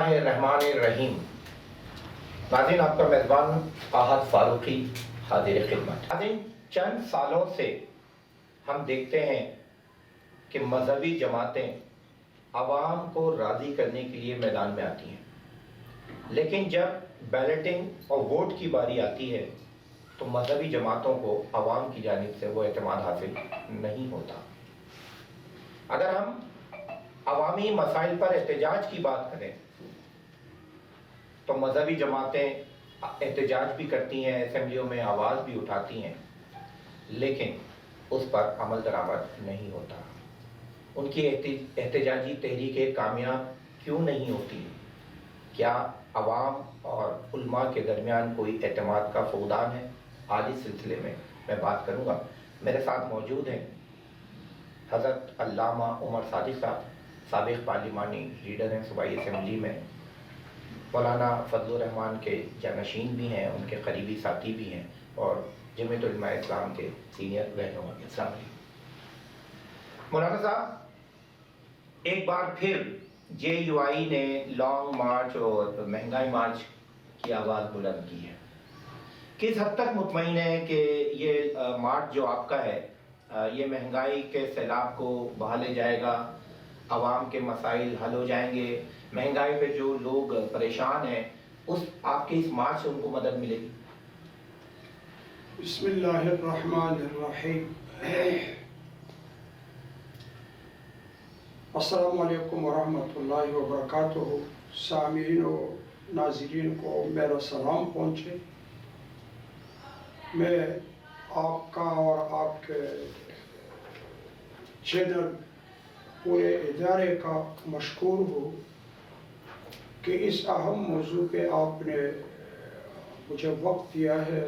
اللہ الرحمن الرحیم۔ ناظرین، آپ کا میزبان احد فاروقی حاضر خدمت۔ ناظرین، چند سالوں سے ہم دیکھتے ہیں کہ مذہبی جماعتیں عوام کو راضی کرنے کے لیے میدان میں آتی ہیں، لیکن جب بیلٹنگ اور ووٹ کی باری آتی ہے تو مذہبی جماعتوں کو عوام کی جانب سے وہ اعتماد حاصل نہیں ہوتا۔ اگر ہم عوامی مسائل پر احتجاج کی بات کریں تو مذہبی جماعتیں احتجاج بھی کرتی ہیں، اسمبلیوں میں آواز بھی اٹھاتی ہیں، لیکن اس پر عمل درآمد نہیں ہوتا۔ ان کی احتجاجی تحریکیں کامیاب کیوں نہیں ہوتی؟ کیا عوام اور علماء کے درمیان کوئی اعتماد کا فقدان ہے؟ آج اس سلسلے میں بات کروں گا۔ میرے ساتھ موجود ہیں حضرت علامہ عمر صادق صاحب، سابق پارلیمانی لیڈر ہیں صوبائی اسمبلی میں، مولانا فضل الرحمان کے جانشین بھی ہیں، ان کے قریبی ساتھی بھی ہیں، اور جمعیت علماء اسلام کے سینئر رہنما ہیں۔ السلام علیکم مولانا صاحب۔ ایک بار پھر JUI نے لانگ مارچ اور مہنگائی مارچ کی آواز بلند کی ہے۔ کس حد تک مطمئن ہے کہ یہ مارچ جو آپ کا ہے یہ مہنگائی کے سیلاب کو بہا لے جائے گا، عوام کے مسائل حل ہو جائیں گے، مہنگائی پہ جو لوگ پریشان ہیں آپ کے اس مارچ سے ان کو مدد ملے گی؟ بسم اللہ الرحمن الرحیم۔ السلام علیکم ورحمۃ اللہ وبرکاتہ۔ سامعین و ناظرین کو میرا سلام پہنچے۔ میں آپ کا اور آپ کے چینل پورے ادارے کا مشکور ہوں کہ اس اہم موضوع پہ آپ نے مجھے وقت دیا ہے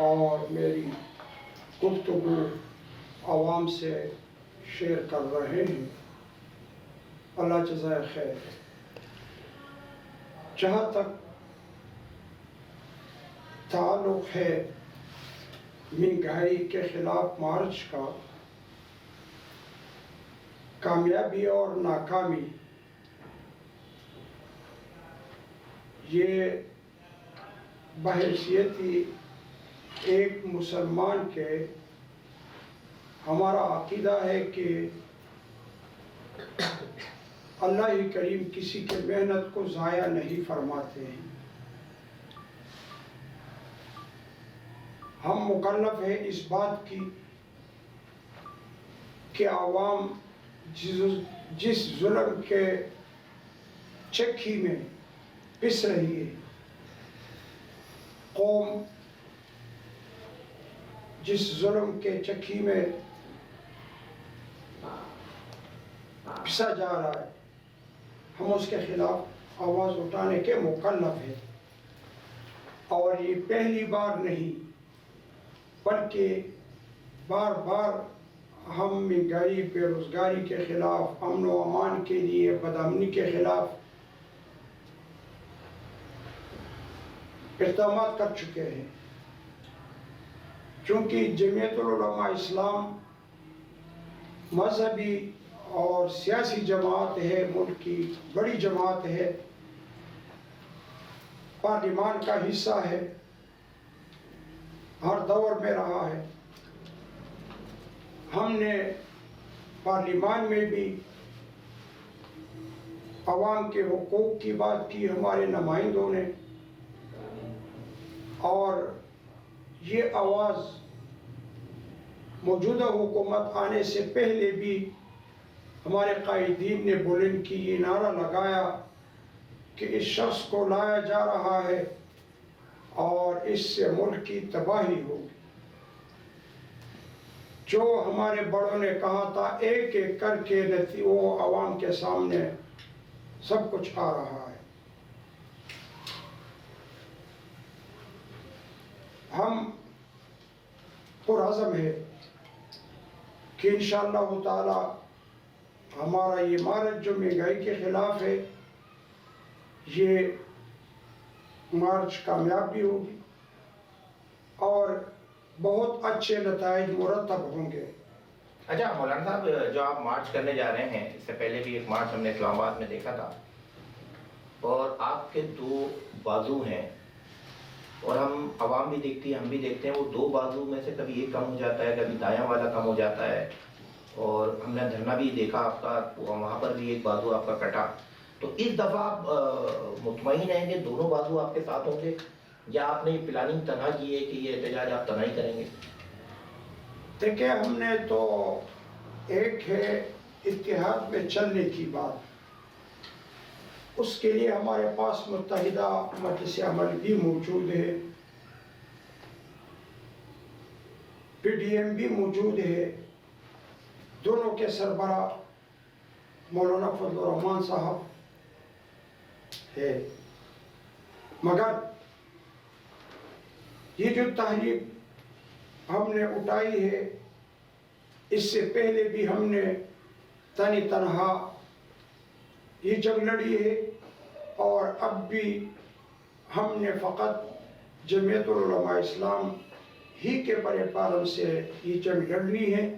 اور میری گفتگو عوام سے شیئر کر رہے ہیں۔ اللہ جزائے خیر۔ جہاں تک تعلق ہے مہنگائی کے خلاف مارچ کا، کامیابی اور ناکامی یہ بحیثیتی ایک مسلمان کے ہمارا عقیدہ ہے کہ اللہ ہی کریم کسی کے محنت کو ضائع نہیں فرماتے ہیں۔ ہم مکلف ہیں اس بات کی کہ عوام جس ظلم کے چکی میں پس رہی ہے، قوم جس ظلم کے چکی میں پسا جا رہا ہے، ہم اس کے خلاف آواز اٹھانے کے مکلف ہیں۔ اور یہ پہلی بار نہیں بلکہ بار بار ہم مہنگائی، بے روزگاری کے خلاف، امن و امان کے لیے، بدامنی کے خلاف اقدامات کر چکے ہیں۔ چونکہ جمعیت العلماء اسلام مذہبی اور سیاسی جماعت ہے، ملک کی بڑی جماعت ہے، پارلیمان کا حصہ ہے، ہر دور میں رہا ہے۔ ہم نے پارلیمان میں بھی عوام کے حقوق کی بات کی، ہمارے نمائندوں نے، اور یہ آواز موجودہ حکومت آنے سے پہلے بھی ہمارے قائدین نے بلند کی، یہ نعرہ لگایا کہ اس شخص کو لایا جا رہا ہے اور اس سے ملک کی تباہی ہوگی۔ جو ہمارے بڑوں نے کہا تھا ایک ایک کر کے وہ عوام کے سامنے سب کچھ آ رہا ہے۔ ہم پرعزم ہے کہ انشاءاللہ تعالی ہمارا یہ مارچ جو مہنگائی کے خلاف ہے، یہ مارچ کامیاب بھی ہوگی اور بہت اچھے نتائج مرتب ہوں گے۔ اچھا مولانا صاحب، جو آپ مارچ کرنے جا رہے ہیں، اس سے پہلے بھی ایک مارچ ہم نے اسلام آباد میں دیکھا تھا، اور آپ کے دو بازو ہیں، اور ہم عوام بھی دیکھتی ہے، ہم بھی دیکھتے ہیں، وہ دو بازو میں سے کبھی ایک کم ہو جاتا ہے، کبھی دایاں والا کم ہو جاتا ہے، اور ہم نے دھرنا بھی دیکھا آپ کا، وہاں پر بھی ایک بازو آپ کا کٹا. تو اس دفعہ آپ مطمئن ہیں کہ دونوں بازو آپ کے ساتھ ہوں گے، یا آپ نے یہ پلاننگ تنہا کی ہے کہ یہ احتجاج آپ تنہا ہی کریں گے؟ دیکھیں، ہم نے تو ایک ہے اتحاد میں چلنے کی بات، اس کے لیے ہمارے پاس متحدہ مجلس عمل بھی موجود ہے، پی ڈی ایم بھی موجود ہے، دونوں کے سربراہ مولانا فضل الرحمان صاحب ہے. مگر یہ جو تحریک ہم نے اٹھائی ہے، اس سے پہلے بھی ہم نے تنہا یہ جنگ لڑی ہے، اور اب بھی ہم نے فقط جمعیت العلماء اسلام ہی کے بڑے پالن سے یہ جنگ لڑنی ہے.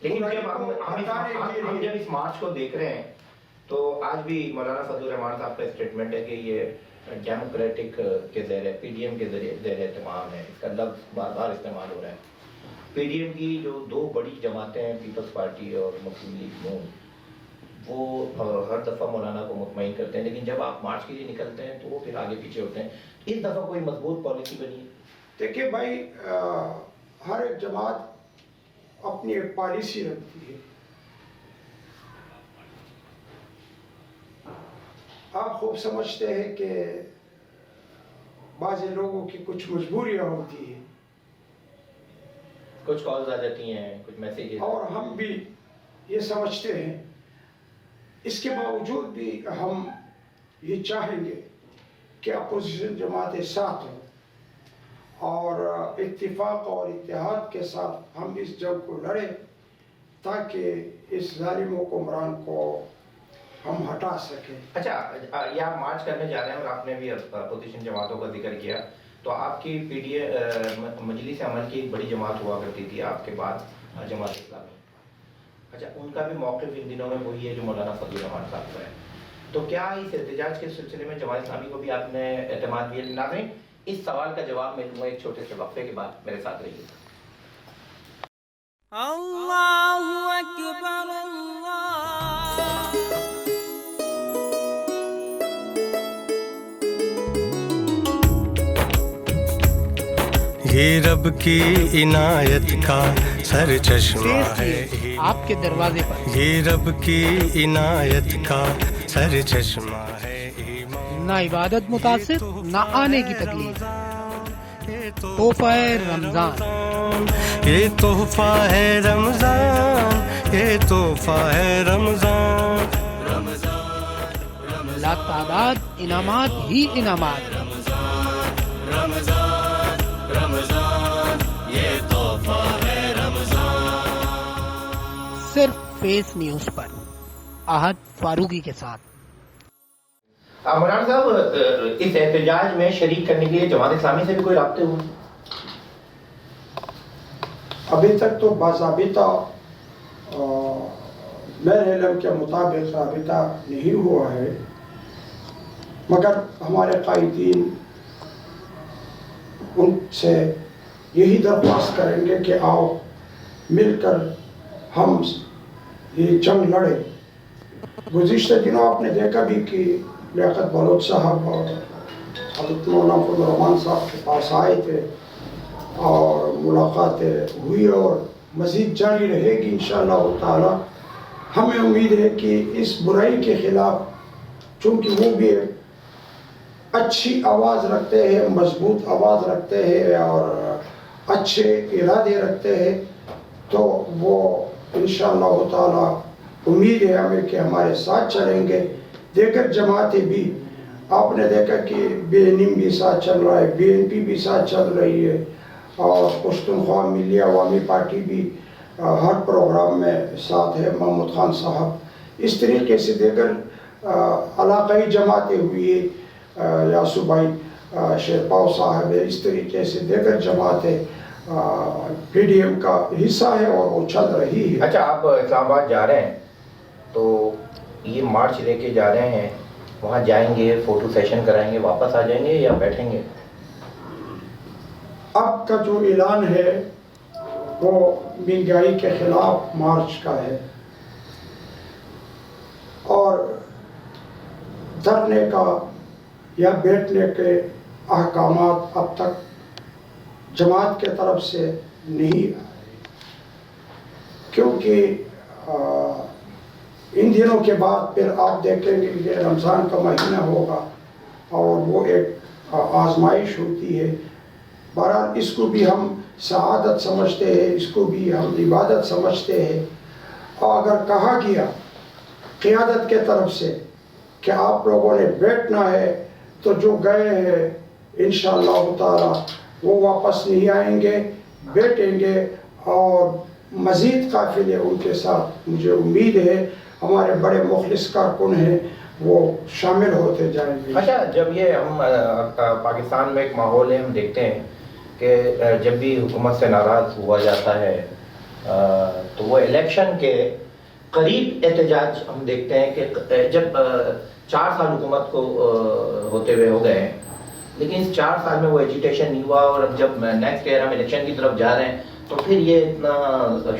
لیکن جب ہم جب اس مارچ کو دیکھ رہے ہیں تو آج بھی مولانا فضل الرحمان صاحب کا اسٹیٹمنٹ ہے کہ یہ ڈیموکریٹک کے زیر پی ڈی ایم کے زیر اہتمام ہے، اس کا لفظ بار بار استعمال ہو رہا ہے. پی ڈی ایم کی جو دو بڑی جماعتیں ہیں، پیپلز پارٹی اور مسلم لیگ نون، وہ ہر دفعہ مولانا کو مطمئن کرتے ہیں، لیکن جب آپ مارچ کے لیے نکلتے ہیں تو وہ پھر آگے پیچھے ہوتے ہیں. اس دفعہ کوئی مضبوط پالیسی بنی ہے؟ دیکھیں بھائی، ہر ایک جماعت اپنی ایک پالیسی رکھتی ہے. آپ خوب سمجھتے ہیں کہ بعض لوگوں کی کچھ مجبوریاں ہوتی ہیں، کچھ کالز آ جاتی ہیں، کچھ میسیجز، اور ہم بھی یہ سمجھتے ہیں. اس کے باوجود بھی ہم یہ چاہیں گے کہ اپوزیشن جماعتیں ساتھ ہوں، اور اتفاق اور اتحاد کے ساتھ ہم اس جنگ کو لڑیں، تاکہ اس ظالم حکمران کو ہم ہٹا سکیں. اچھا، یہ آپ مارچ کرنے جا رہے ہیں اور آپ نے بھی اپوزیشن جماعتوں کا ذکر کیا، تو آپ کی پی ڈی مجلس عمل کی ایک بڑی جماعت ہوا کرتی تھی آپ کے بعد، جماعت اسلامی. اچھا، ان کا بھی موقف ان دنوں میں وہی ہے جو مولانا فضل الرحمان صاحب کا ہے. تو کیا اس احتجاج کے سلسلے میں جماعت اسلامی کو بھی آپ نے اعتماد دیا؟ ناظرین، اس سوال کا جواب میں دوں گا ایک چھوٹے سے وقفے کے بعد، میرے ساتھ رہیے. اللہ اکبر اللہ. یہ رب کی عنایت کا سر چشمہ ہے، آپ کے دروازے پر یہ رب کی عنایت کا سر چشمہ ہے. نہ عبادت متاثر، نہ آنے کی تکلیف. تحفہ رمضان، یہ تحفہ ہے رمضان، یہ تحفہ ہے رمضان. لا تعداد انعامات ہی انعامات. صرف فیس نیوز پر احد فاروقی کے ساتھ. مولانا صاحب، اس احتجاج میں شریک کرنے کے لیے جماعت اسلامی سے بھی کوئی رابطے ہوئے؟ ابھی تک تو باضابطہ میرے علم کے مطابق رابطہ نہیں ہوا ہے، مگر ہمارے قائدین ان سے یہی درخواست کریں گے کہ آؤ مل کر ہم یہ جنگ لڑیں. گزشتہ دنوں آپ نے دیکھا بھی کہ لیاقت بلوچ صاحب اور حضرت مولانا فضل الرحمان صاحب کے پاس آئے تھے، اور ملاقاتیں ہوئی اور مزید جاری رہے گی انشاءاللہ تعالی. ہمیں امید ہے کہ اس برائی کے خلاف، چونکہ وہ بھی اچھی آواز رکھتے ہیں، مضبوط آواز رکھتے ہیں اور اچھے ارادے رکھتے ہیں، تو وہ انشاءاللہ تعالی امید ہے ہمیں کہ ہمارے ساتھ چلیں گے. دیگر جماعتیں بھی، آپ نے دیکھا کہ بی این ایم بھی ساتھ چل رہا ہے، بی این پی بھی ساتھ چل رہی ہے، اور پشتونخوا ملی عوامی پارٹی بھی ہر پروگرام میں ساتھ ہے، محمود خان صاحب. اس طریقے سے دیگر علاقائی جماعتیں ہوئی، یاسو بھائی شیرپاؤ صاحب ہے، اس طریقے سے دیگر جماعتیں پی ڈی ایم کا حصہ ہے اور وہ چل رہی ہے. اچھا، آپ اسلام آباد جا رہے ہیں تو یہ مارچ لے کے جا رہے ہیں، وہاں جائیں گے, فوٹو سیشن کرائیں گے, واپس آ جائیں گے یا بیٹھیں گے؟ اب کا جو اعلان ہے وہ مہنگائی کے خلاف مارچ کا ہے, اور دھرنے کا یا بیٹھنے کے احکامات اب تک جماعت کے طرف سے نہیں آئے, کیونکہ ان دنوں کے بعد پھر آپ دیکھیں گے کہ رمضان کا مہینہ ہوگا اور وہ ایک آزمائش ہوتی ہے. بہرحال اس کو بھی ہم سعادت سمجھتے ہیں, اس کو بھی ہم عبادت سمجھتے ہیں, اور اگر کہا گیا قیادت کے طرف سے کہ آپ لوگوں نے بیٹھنا ہے تو جو گئے ہیں انشاءاللہ تعالی وہ واپس نہیں آئیں گے, بیٹھیں گے, اور مزید قافلے ان کے ساتھ مجھے امید ہے ہمارے بڑے مخلص کارکن ہیں وہ شامل ہوتے جائیں گے. اچھا, جب یہ ہم پاکستان میں ایک ماحول ہے, ہم دیکھتے ہیں کہ جب بھی حکومت سے ناراض ہوا جاتا ہے تو وہ الیکشن کے قریب احتجاج ہم دیکھتے ہیں کہ جب 4 سال حکومت کو ہوتے ہوئے ہو گئے ہیں, لیکن اس 4 سال میں وہ ایجیٹیشن نہیں ہوا, اور اب جب نیکسٹ ایئر ہم الیکشن کی طرف جا رہے ہیں تو پھر یہ اتنا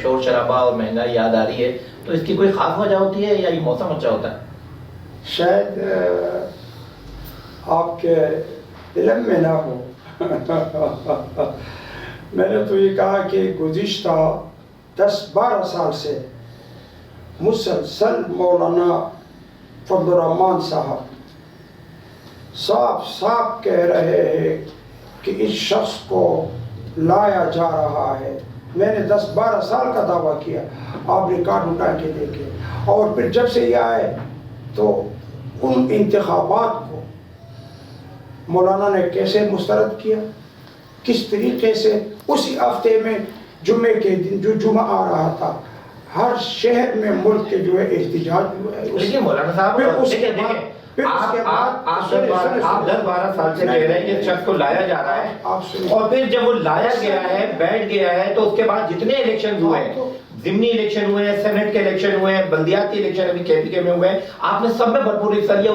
شور شرابہ اور مہنگائی یاد آ رہی ہے, تو اس کی کوئی خاص وجہ ہوتی ہے یا یہ موسم اچھا ہوتا ہے؟ شاید آپ کے علم میں نہ ہو. میں نے تو یہ کہا کہ گزشتہ 10-12 سال سے مسلسل مولانا فضل الرحمان صاحب صاف کہہ رہے ہیں کہ اس شخص کو لایا جا رہا ہے. میں نے 10-12 سال کا دعویٰ کیا, آپ ریکارڈ اٹھا کے دیکھیں, اور پھر جب سے یہ آئے تو ان انتخابات کو مولانا نے کیسے مسترد کیا, کس طریقے سے اسی ہفتے میں جمعے کے دن جو جمعہ آ رہا تھا ہر شہر میں ملک کے جو ہے احتجاج ہوا ہے. لیکن مولانا صاحب آپ 10-12 سال سے کہہ رہے ہیں کہ اس شخص کو لایا جا رہا ہے, اور پھر جب وہ لایا گیا ہے, بیٹھ گیا ہے, تو اس کے بعد جتنے الیکشن ہوئے ہیں, ضمنی الیکشن ہوئے ہیں, سینٹ کے الیکشن ہوئے ہیں, بلدیاتی الیکشن ابھی KPK میں ہوئے ہیں, آپ نے سب میں بھرپور حصہ لیا.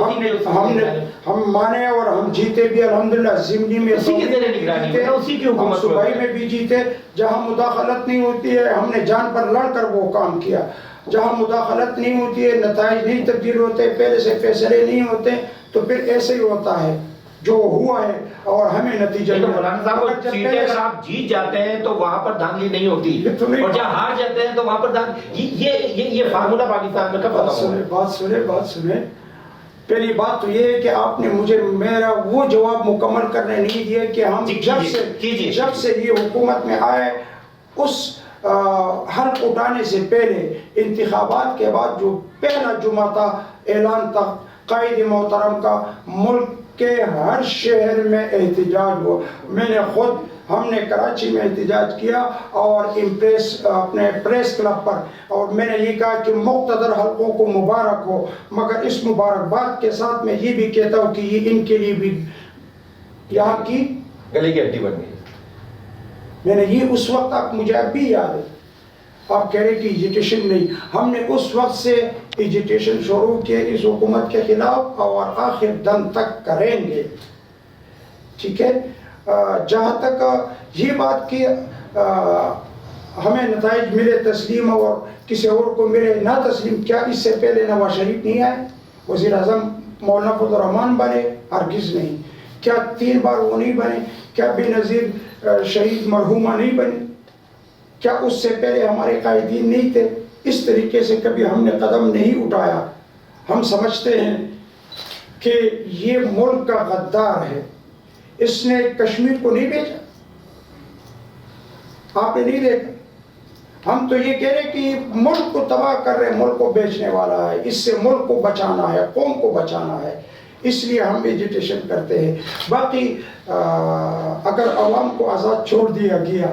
ہم مانے اور ہم جیتے بھی الحمدللہ. ضمنی میں اسی کی زیر نگرانی میں, اسی کی حکومت, صوبائی میں بھی جیتے. جہاں مداخلت نہیں ہوتی ہے ہم نے جان پر لڑ کر وہ کام کیا. جہاں مداخلت نہیں ہوتی ہے, نتائج نہیں تبدیل ہوتے, پہلے سے فیصلے نہیں ہوتے, تو پھر ایسے ہی ہوتا ہے جو ہوا ہے, اور ہمیں نتیجہ مولانا صاحب سیٹیں اگر آپ جیت جاتے ہیں تو وہاں پر دھاندلی نہیں ہوتی, اور جہاں ہار جاتے ہیں تو وہاں پر یہ فارمولہ پاکستان میں کب ختم؟ بات سنیں. پہلی بات تو یہ ہے کہ آپ نے مجھے میرا وہ جواب مکمل کرنے نہیں دیا کہ ہم جب سے یہ حکومت میں آئے اس حلف اٹھانے سے پہلے انتخابات کے بعد جو پہلا جمعہ تھا اعلان تھا قائد محترم کا, ملک کے ہر شہر میں احتجاج ہوا. میں نے خود, ہم نے کراچی میں احتجاج کیا اور اپنے پریس کلب پر, اور میں نے یہ کہا کہ مقتدر حلقوں کو مبارک ہو, مگر اس مبارکباد کے ساتھ میں یہ بھی کہتا ہوں کہ یہ ان کے لیے بھی یہاں کی گلی کی ہڈی بن گئی. میں نے یہ اس وقت تک, مجھے اب بھی یاد ہے, آپ کہہ رہے کہ ایجیٹیشن نہیں, ہم نے اس وقت سے ایجیٹیشن شروع کیا اس حکومت کے خلاف, اور آخر دم تک کریں گے. ٹھیک ہے. جہاں تک یہ بات کہ ہمیں نتائج ملے تسلیم اور کسی اور کو ملے نہ تسلیم, کیا اس سے پہلے نواز شریف نہیں آئے, وزیر اعظم مولانا فضل الرحمان بنے؟ ہرگز نہیں. کیا 3 بار وہ نہیں بنے؟ کیا بے نظیر شہید مرحومہ نہیں بنی؟ کیا اس سے پہلے ہمارے قائدین نہیں تھے؟ اس طریقے سے کبھی ہم نے قدم نہیں اٹھایا. ہم سمجھتے ہیں کہ یہ ملک کا غدار ہے, اس نے کشمیر کو نہیں بیچا, آپ نے نہیں دیکھا. ہم تو یہ کہہ رہے کہ یہ ملک کو تباہ کر رہے, ملک کو بیچنے والا ہے, اس سے ملک کو بچانا ہے, قوم کو بچانا ہے, اس لیے ہم ایجیٹیشن کرتے ہیں. باقی اگر عوام کو آزاد چھوڑ دیا گیا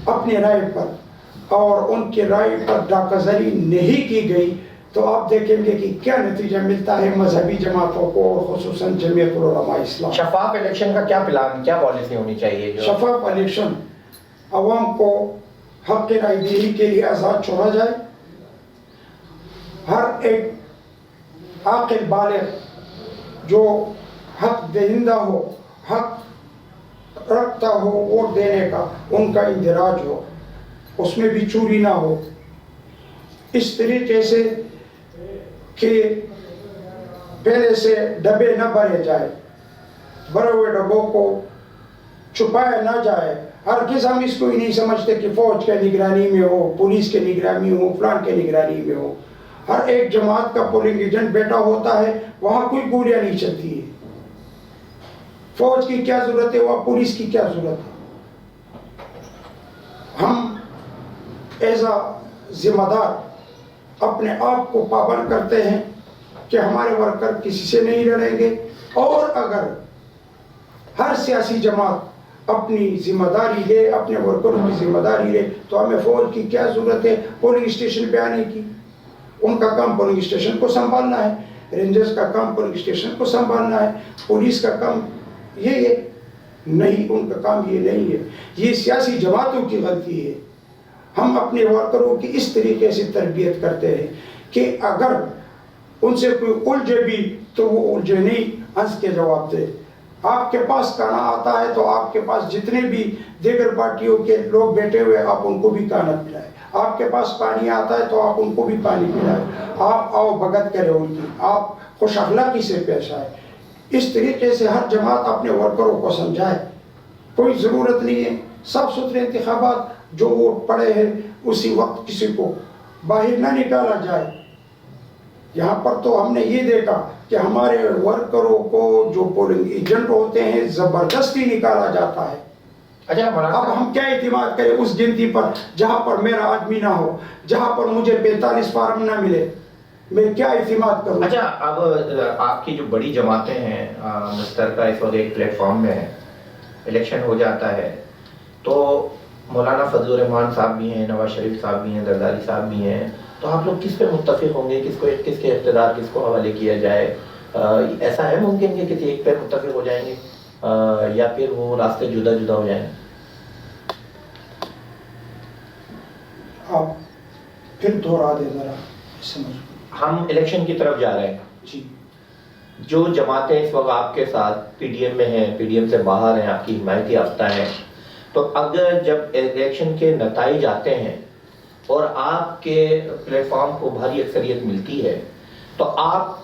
اپنی رائے پر, اور ان کی رائے پر ڈاکہ نہیں کی گئی, تو آپ دیکھیں گے کہ کیا نتیجہ ملتا ہے مذہبی جماعتوں کو, اور خصوصاً جمعیت العلماء اسلام. شفاف الیکشن کا کیا پلان, کیا پالیسی ہونی چاہیے؟ شفاف الیکشن, عوام کو حق رائے دہی کے لیے آزاد چھوڑا جائے. ہر ایک عاقل بالغ جو حق دہندہ ہو، حق رکھتا ہو ووٹ دینے کا، ان کا اندراج ہو، اس میں بھی چوری نہ ہو، اس طریقے سے کہ پہلے سے ڈبے نہ بھرے جائے، بھرے ہوئے ڈبوں کو چھپایا نہ جائے۔ ہرگز ہم اس کو ہی نہیں سمجھتے کہ فوج کے نگرانی میں ہو، پولیس کے نگرانی ہو، فلان کے نگرانی میں ہو۔ ہر ایک جماعت کا پولنگ ایجنٹ بیٹا ہوتا ہے، وہاں کوئی گولیاں نہیں چلتی ہے۔ فوج کی کیا ضرورت ہے، وہاں پولیس کی کیا ضرورت ہے؟ ہم ایسا ذمہ دار اپنے آپ کو پابند کرتے ہیں کہ ہمارے ورکر کسی سے نہیں لڑیں گے، اور اگر ہر سیاسی جماعت اپنی ذمہ داری لے، اپنے ورکروں کی ذمہ داری لے، تو ہمیں فوج کی کیا ضرورت ہے پولنگ اسٹیشن پہ آنے کی؟ ان کا کام پولنگ اسٹیشن کو سنبھالنا ہے، رینجرز کا کام پولنگ اسٹیشن کو سنبھالنا ہے، پولیس کا کام یہ ہے نہیں، ان کا کام یہ نہیں ہے۔ یہ سیاسی جماعتوں کی غلطی ہے۔ ہم اپنے ورکروں کی اس طریقے سے تربیت کرتے ہیں کہ اگر ان سے کوئی الجھے بھی تو وہ الجھے نہیں، ہنس کے جواب دے۔ آپ کے پاس کھانا آتا ہے تو آپ کے پاس جتنے بھی دیگر پارٹیوں کے لوگ بیٹھے ہوئے آپ ان کو بھی کھانا پلائیں۔ آپ کے پاس پانی آتا ہے تو آپ ان کو بھی پانی پلائیں۔ آپ آؤ بھگت کرے ان کی، آپ خوش اخلاقی سے پیش آئے۔ اس طریقے سے ہر جماعت اپنے ورکروں کو سمجھائے۔ کوئی ضرورت نہیں ہے صاف ستھرے انتخابات جو ووٹ پڑے ہیں اسی وقت کسی کو باہر نہ نکالا جائے۔ یہاں پر تو ہم نے یہ دیکھا کہ ہمارے ورکروں کو جو پولنگ ایجنٹ ہوتے ہیں زبردستی نکالا جاتا ہے۔ اچھا مولانا، اب ہم کیا اعتماد کریں اس گنتی پر جہاں پر میرا آدمی نہ ہو، جہاں پر مجھے 45 فارم نہ ملے، میں کیا اعتماد کروں؟ اچھا اب آپ کی جو بڑی جماعتیں ہیں مشترکہ اس وقت ایک پلیٹ فارم میں ہیں، الیکشن ہو جاتا ہے تو مولانا فضل الرحمان صاحب بھی ہیں، نواز شریف صاحب بھی ہیں، زرداری صاحب بھی ہیں، تو آپ لوگ کس پہ متفق ہوں گے؟ کس کے اقتدار کس کو حوالے کیا جائے؟ ایسا ہے ممکن کہ کسی ایک پہ متفق ہو جائیں گے یا پھر وہ راستے جدا جدا ہو جائیں؟ آپ پھر دوہرا دیں ذرا سمجھ۔ ہم الیکشن کی طرف جا رہے ہیں جی، جو جماعتیں اس وقت آپ کے ساتھ پی ڈی ایم میں ہیں، پی ڈی ایم سے باہر ہیں، آپ کی حمایتی یافتہ ہیں، تو اگر جب الیکشن کے نتائج آتے ہیں اور آپ کے پلیٹ فارم کو بھاری اکثریت ملتی ہے تو آپ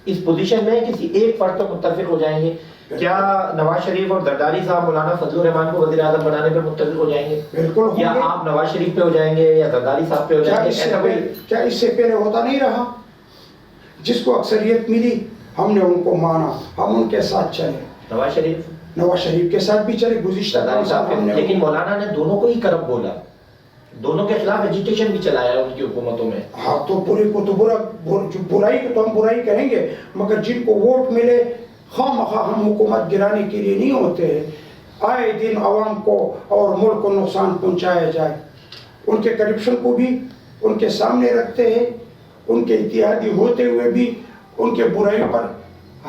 اس پوزیشن میں کسی ایک فرد پر متفق ہو جائیں گے؟ کیا نواز شریف اور زرداری صاحب مولانا فضل الرحمان کو وزیر اعظم بنانے پر متفق ہو جائیں گے؟ بالکل، یا آپ نواز شریف پہ ہو جائیں گے یا زرداری صاحب پہ ہو جائیں گے؟ ایسا کوئی کیا اس سے پہلے ہوتا نہیں رہا؟ جس کو اکثریت ملی ہم نے ان کو مانا، ہم ان کے ساتھ چلے۔ نواز شریف کے ساتھ بھی چلے، گزشتہ صاحب، لیکن مولانا نے دونوں کو ہی کرپ بولا، دونوں کے خلاف ایجیٹیشن بھی چلایا ہے ان کی حکومتوں میں۔ ہاں تو برے کو تو برا، برائی کو تو ہم برائی کریں گے، مگر جن کو ووٹ ملے خواہ مخواہ ہم حکومت گرانے کے لیے نہیں ہوتے ہیں۔ آئے دن عوام کو اور ملک کو نقصان پہنچایا جائے، ان کے کرپشن کو بھی ان کے سامنے رکھتے ہیں، ان کے اتحادی ہوتے ہوئے بھی ان کے برائی پر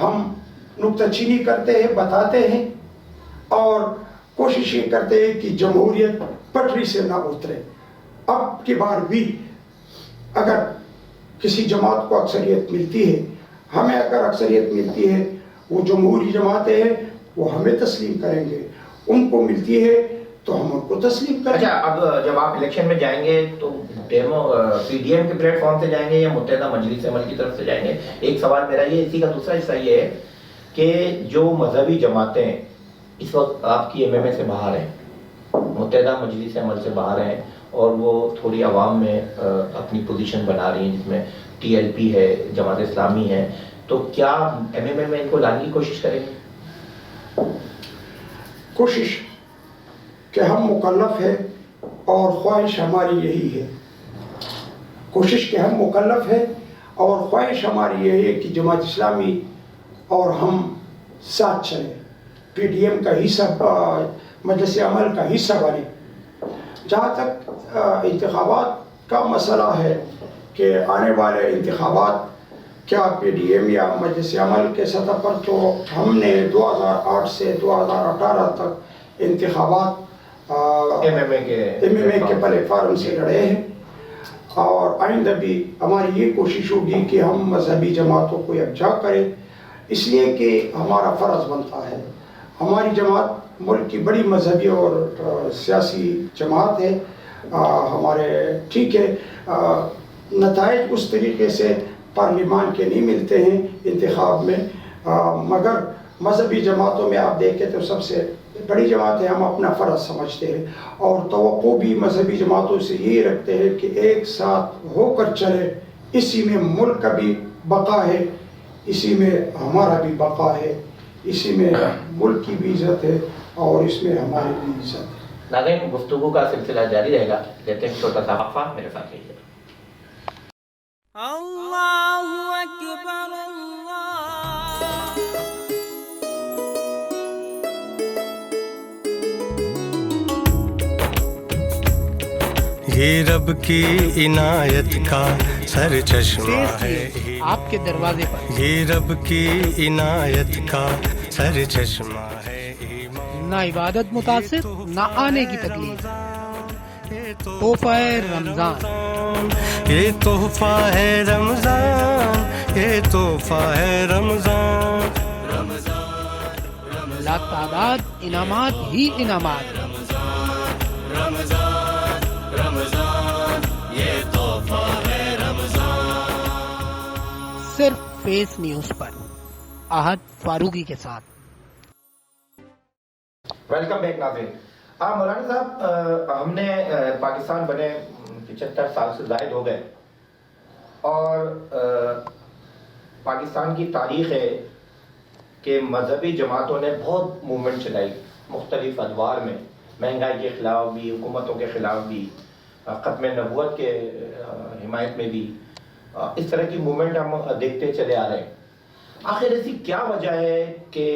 ہم نکتہ چینی کرتے ہیں، بتاتے ہیں، اور کوشش یہ کرتے ہیں کہ جمہوریت پٹری سے نہ اترے۔ اب کی بار بھی اگر کسی جماعت کو اکثریت ملتی ہے، ہمیں اگر اکثریت ملتی ہے، وہ جمہوری جماعتیں ہیں وہ ہمیں تسلیم کریں گے، ان کو ملتی ہے تو ہم ان کو تسلیم کریں گے۔ اچھا اب جب آپ الیکشن میں جائیں گے تو پی ڈی ایم کے پلیٹ فارم سے جائیں گے یا متحدہ مجلس عمل کی طرف سے جائیں گے؟ ایک سوال میرا یہ، اسی کا دوسرا حصہ یہ ہے کہ جو مذہبی جماعتیں اس وقت آپ کی ایم ایم اے سے باہر ہیں، متحدہ مجلس عمل سے باہر ہیں، اور وہ تھوڑی عوام میں اپنی پوزیشن بنا رہی ہیں، جس میں ٹی ایل پی ہے، جماعت اسلامی ہے، تو کیا ایم ایم اے میں ان کو لانے کی کوشش کریں گے؟ کوشش کہ ہم مکلف ہیں اور خواہش ہماری یہی ہے، کوشش کہ ہم مکلف ہیں اور خواہش ہماری یہی ہے کہ جماعت اسلامی اور ہم ساتھ چلیں، پی ڈی ایم کا حصہ، مجلس عمل کا حصہ بنے۔ جہاں تک انتخابات کا مسئلہ ہے کہ آنے والے انتخابات کیا پی ڈی ایم یا مجلس عمل کے سطح پر، تو ہم نے 2008 سے 2018 تک انتخابات ایم ایم اے کے پلیٹ فارم سے لڑے ہیں، اور آئندہ بھی ہماری یہ کوشش ہوگی کہ ہم مذہبی جماعتوں کو یکجا کریں، اس لیے کہ ہمارا فرض بنتا ہے. ہماری جماعت ملک کی بڑی مذہبی اور سیاسی جماعت ہے. ہمارے ٹھیک ہے نتائج اس طریقے سے پارلیمان کے نہیں ملتے ہیں انتخاب میں، مگر مذہبی جماعتوں میں آپ دیکھیں تو سب سے بڑی جماعت ہے. ہم اپنا فرض سمجھتے ہیں اور توقع بھی مذہبی جماعتوں سے یہ رکھتے ہیں کہ ایک ساتھ ہو کر چلے. اسی میں ملک کا بھی بقا ہے، اسی میں ہمارا بھی بقا ہے، اسی میں ملک کی بھی عزت ہے اور اس میں ہماری بھی عزت ہے. ناظرین گفتگو کا سلسلہ جاری رہے گا، لیتے ہیں چھوٹا سا وقفہ، میرے ساتھ رہیے. اللہ اکبر اللہ. یہ رب کی عنایت کا سر چشمہ ٹیسٹ ہے، نیوز آپ کے دروازے پر. یہ رب کی عنایت کا سر چشمہ ہے. نہ عبادت متاثر، نہ آنے کی تکلیف. تحفہ رمضان. یہ تحفہ ہے رمضان، یہ تحفہ ہے رمضان. لا تعداد انعامات ہی انعامات. صرف فیس نیوز پر احد فاروقی کے ساتھ. ویلکم بیک ناظرین. مولانا صاحب، ہم نے پاکستان بنے 75 سال سے زائد ہو گئے اور پاکستان کی تاریخ ہے کہ مذہبی جماعتوں نے بہت موومنٹ چلائی مختلف ادوار میں، مہنگائی کے خلاف بھی، حکومتوں کے خلاف بھی، ختم نبوت کے حمایت میں بھی. اس طرح کی موومنٹ ہم دیکھتے چلے آ رہے ہیں. آخر ایسی کیا وجہ ہے کہ